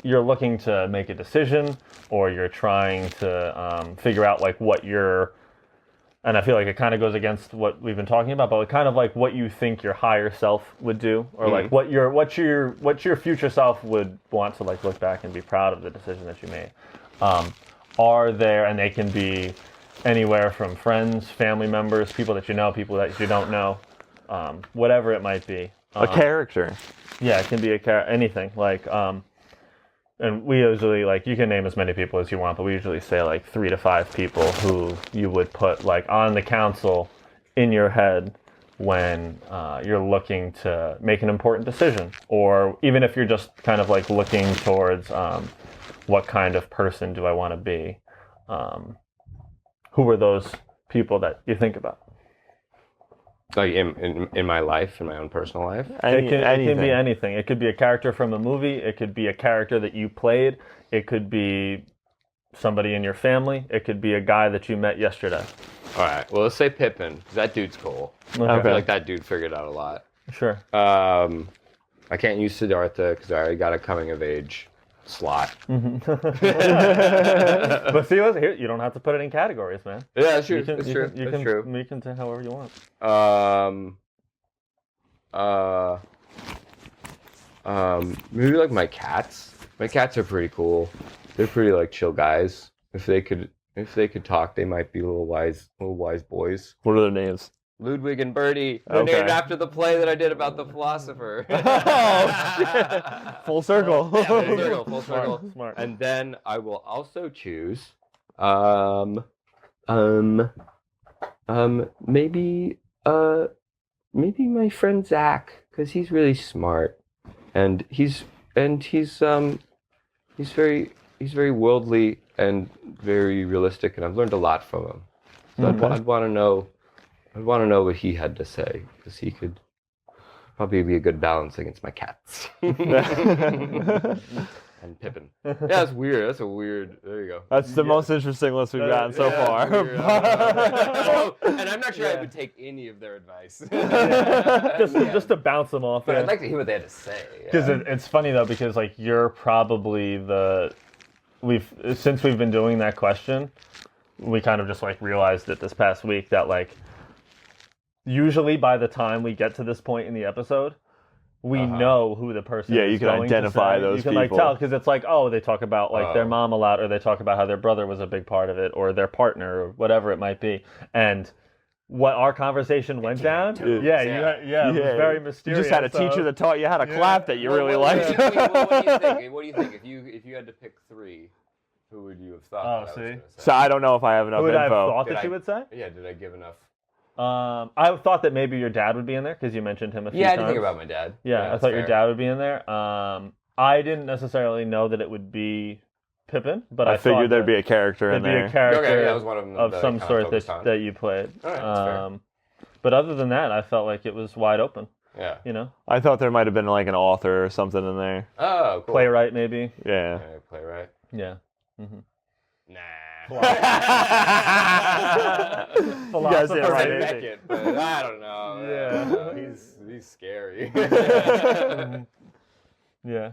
you're looking to make a decision or you're trying to figure out what and I feel like it kind of goes against what we've been talking about, but kind of what you think your higher self would do, or what your future self would want to look back and be proud of the decision that you made. Are there, and they can be anywhere from friends, family members, people that you know, people that you don't know, whatever it might be. A character. Yeah, it can be anything. And we usually you can name as many people as you want, but we usually say 3 to 5 people who you would put on the council in your head when you're looking to make an important decision, or even if you're just kind of like looking towards what kind of person do I want to be? Who are those people that you think about? Like in my life, in my own personal life? It can be anything. It could be a character from a movie. It could be a character that you played. It could be somebody in your family. It could be a guy that you met yesterday. All right. Well, let's say Pippin. That dude's cool. Okay. I feel like that dude figured out a lot. Sure. I can't use Siddhartha because I already got a coming of age slot. But see, here you don't have to put it in categories, man. Yeah, that's true. That's true. That's true. You can say however you want. Maybe like my cats. My cats are pretty cool. They're pretty like chill guys. If they could talk, they might be little wise boys. What are their names? Ludwig and Birdie. They're named after the play that I did about the philosopher. Oh, full circle. Yeah, full circle. Smart. And then I will also choose maybe my friend Zach, because he's really smart, and he's very worldly and very realistic, and I've learned a lot from him. So I'd want to know what he had to say, because he could probably be a good balance against my cats. And Pippin. Yeah, that's weird. That's a weird. There you go. That's the most interesting list we've gotten so far. And I'm not sure I would take any of their advice. Just to bounce them off. But I'd like to hear what they had to say. Because it's funny though, because like you're probably since we've been doing that question, we kind of just like realized it this past week that like usually by the time we get to this point in the episode, we know who the person is. Yeah, you can identify those people. You can like tell, because it's like, oh, they talk about like their mom a lot, or they talk about how their brother was a big part of it, or their partner, or whatever it might be. And what our conversation went down, it was very mysterious. You just had a teacher that taught you how to clap that you really liked. What do you think? What do you think? If you had to pick three, who would you have thought? So I don't know if I have enough info. Who would I have thought that you would say? Yeah, did I give enough? I thought that maybe your dad would be in there because you mentioned him a few times. Yeah, I did think about my dad. Yeah, I thought your dad would be in there. I didn't necessarily know that it would be Pippin, but I figured there'd be a character in there. There'd be a character that was one of them of some sort that you played. All right, that's fair. But other than that, I felt like it was wide open. Yeah. You know? I thought there might have been like an author or something in there. Oh, cool. Playwright, maybe. Yeah. Playwright. Yeah. Mm-hmm. Nah. You guys didn't write anything. But I don't know. Yeah. He's scary. Yeah.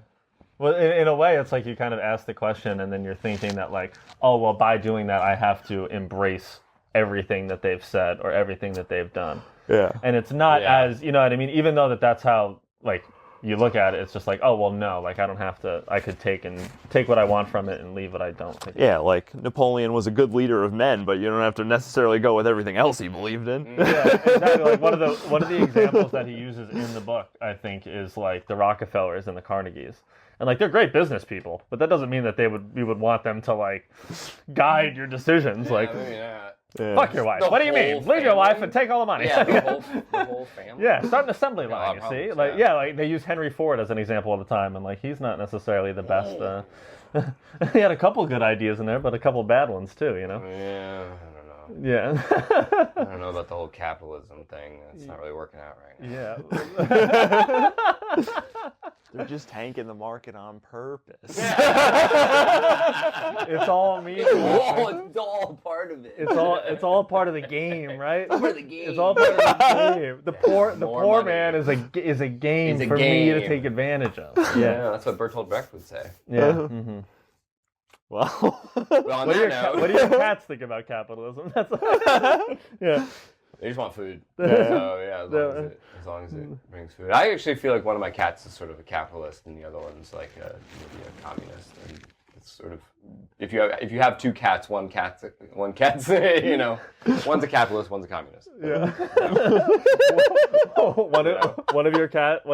Well, in a way, it's like you kind of ask the question, and then you're thinking that like, oh, well, by doing that, I have to embrace everything that they've said or everything that they've done. Yeah. And it's not as, you know what I mean? Even though that's how, like, you look at it, it's just like, oh, well, no, like, I don't have to, I could take what I want from it and leave what I don't. Yeah, like, Napoleon was a good leader of men, but you don't have to necessarily go with everything else he believed in. Yeah, exactly. Like, one of the examples that he uses in the book, I think, is, like, the Rockefellers and the Carnegies. And, like, they're great business people, but that doesn't mean that you would want them to, like, guide your decisions. Fuck your wife. What do you mean? Leave your wife and take all the money. Yeah, the whole family. Yeah, start an assembly line, you see? Like, like they use Henry Ford as an example all the time, and like he's not necessarily the best. He had a couple good ideas in there, but a couple bad ones too, you know? Yeah, I don't know. Yeah. I don't know about the whole capitalism thing. That's not really working out right now. Yeah. They're just tanking the market on purpose. It's all me. It's all part of it. It's all part of the game, right? Part of the game. It's all part of the game. The poor man is a game for me to take advantage of. Yeah, that's what Bertolt Brecht would say. Yeah. Mm-hmm. Well, what do your cats think about capitalism? Yeah. They just want food. So as long as it brings food. I actually feel like one of my cats is sort of a capitalist, and the other one's like maybe a communist. And it's sort of if you have two cats, one cat's you know, one's a capitalist, one's a communist. Yeah. One of your cats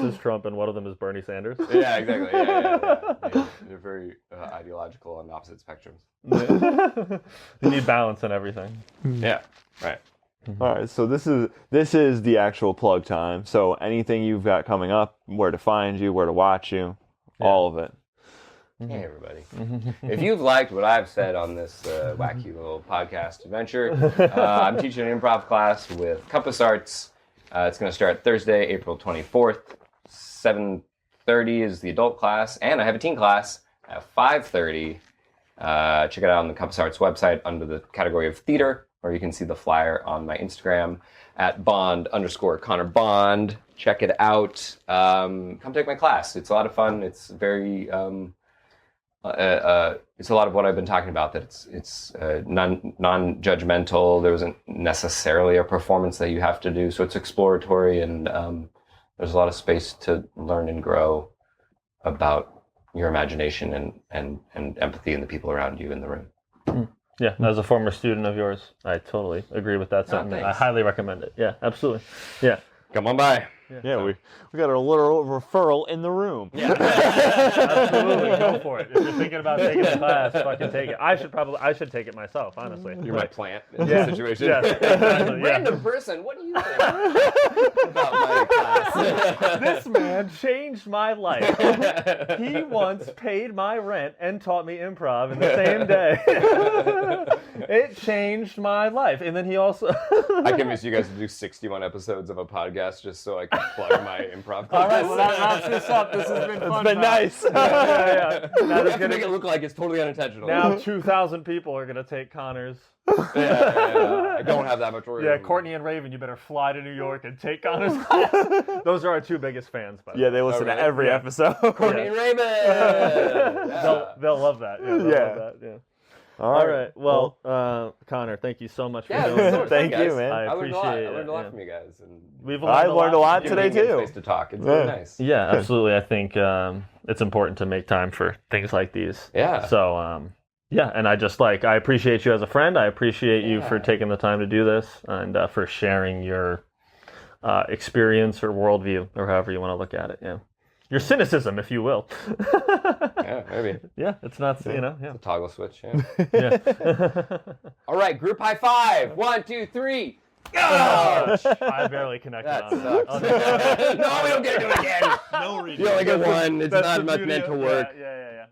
is Trump, and one of them is Bernie Sanders. Yeah, exactly. Yeah. They're very ideological on opposite spectrums. You need balance in everything. Yeah. Right. All right, so this is the actual plug time. So anything you've got coming up, where to find you, where to watch you, all of it. Hey, everybody. If you've liked what I've said on this wacky little podcast adventure, I'm teaching an improv class with Compass Arts. It's going to start Thursday, April 24th. 7:30 is the adult class, and I have a teen class at 5:30. Check it out on the Compass Arts website under the category of theater, or you can see the flyer on my Instagram at @Bond_Connor Bond. Check it out. Come take my class. It's a lot of fun. It's very... it's a lot of what I've been talking about, that it's non-judgmental. There isn't necessarily a performance that you have to do, so it's exploratory, and there's a lot of space to learn and grow about your imagination and empathy and the people around you in the room. Yeah, as a former student of yours, I totally agree with that sentiment. I highly recommend it. Yeah, absolutely. Yeah. Come on by. Yeah, we got a little referral in the room. Yeah, absolutely. Go for it. If you're thinking about taking the class, fucking take it. I should take it myself, honestly. You're my plant in this situation. Yeah, exactly, Random person, what do you think about my class? This man changed my life. He once paid my rent and taught me improv in the same day. It changed my life. And then he also... I convinced you guys to do 61 episodes of a podcast just so I could plug my improv class. All right, well, that wraps this up. This has been fun. It's been nice. Yeah. Now You have to make it look like it's totally unintentional. Now 2,000 people are going to take Connor's. Yeah. I don't have that much room. Yeah, Courtney and Raven, you better fly to New York and take Connor's class. Those are our two biggest fans, by the way. Yeah, they listen to every episode. Courtney and Raven! Yeah. They'll love that. Yeah, they'll love that. Yeah. All right. Well, Connor, thank you so much for doing so this. much Thank fun, you, guys. man. I appreciate it. I learned a lot from you guys. And I learned a lot today, giving me too. space to talk. It's really nice. Yeah, absolutely. I think it's important to make time for things like these. Yeah. So, and I appreciate you as a friend. I appreciate you for taking the time to do this and for sharing your experience or worldview or however you want to look at it. Yeah. Your cynicism, if you will. Yeah, maybe. Yeah, it's not, It's a toggle switch, yeah. Yeah. All right, group high five. 1, 2, 3. Ouch. I barely connected That on it. sucks. Okay. No, we don't get to do it again. No reason. You only get one. It's That's not the much beauty meant to of- work. Yeah.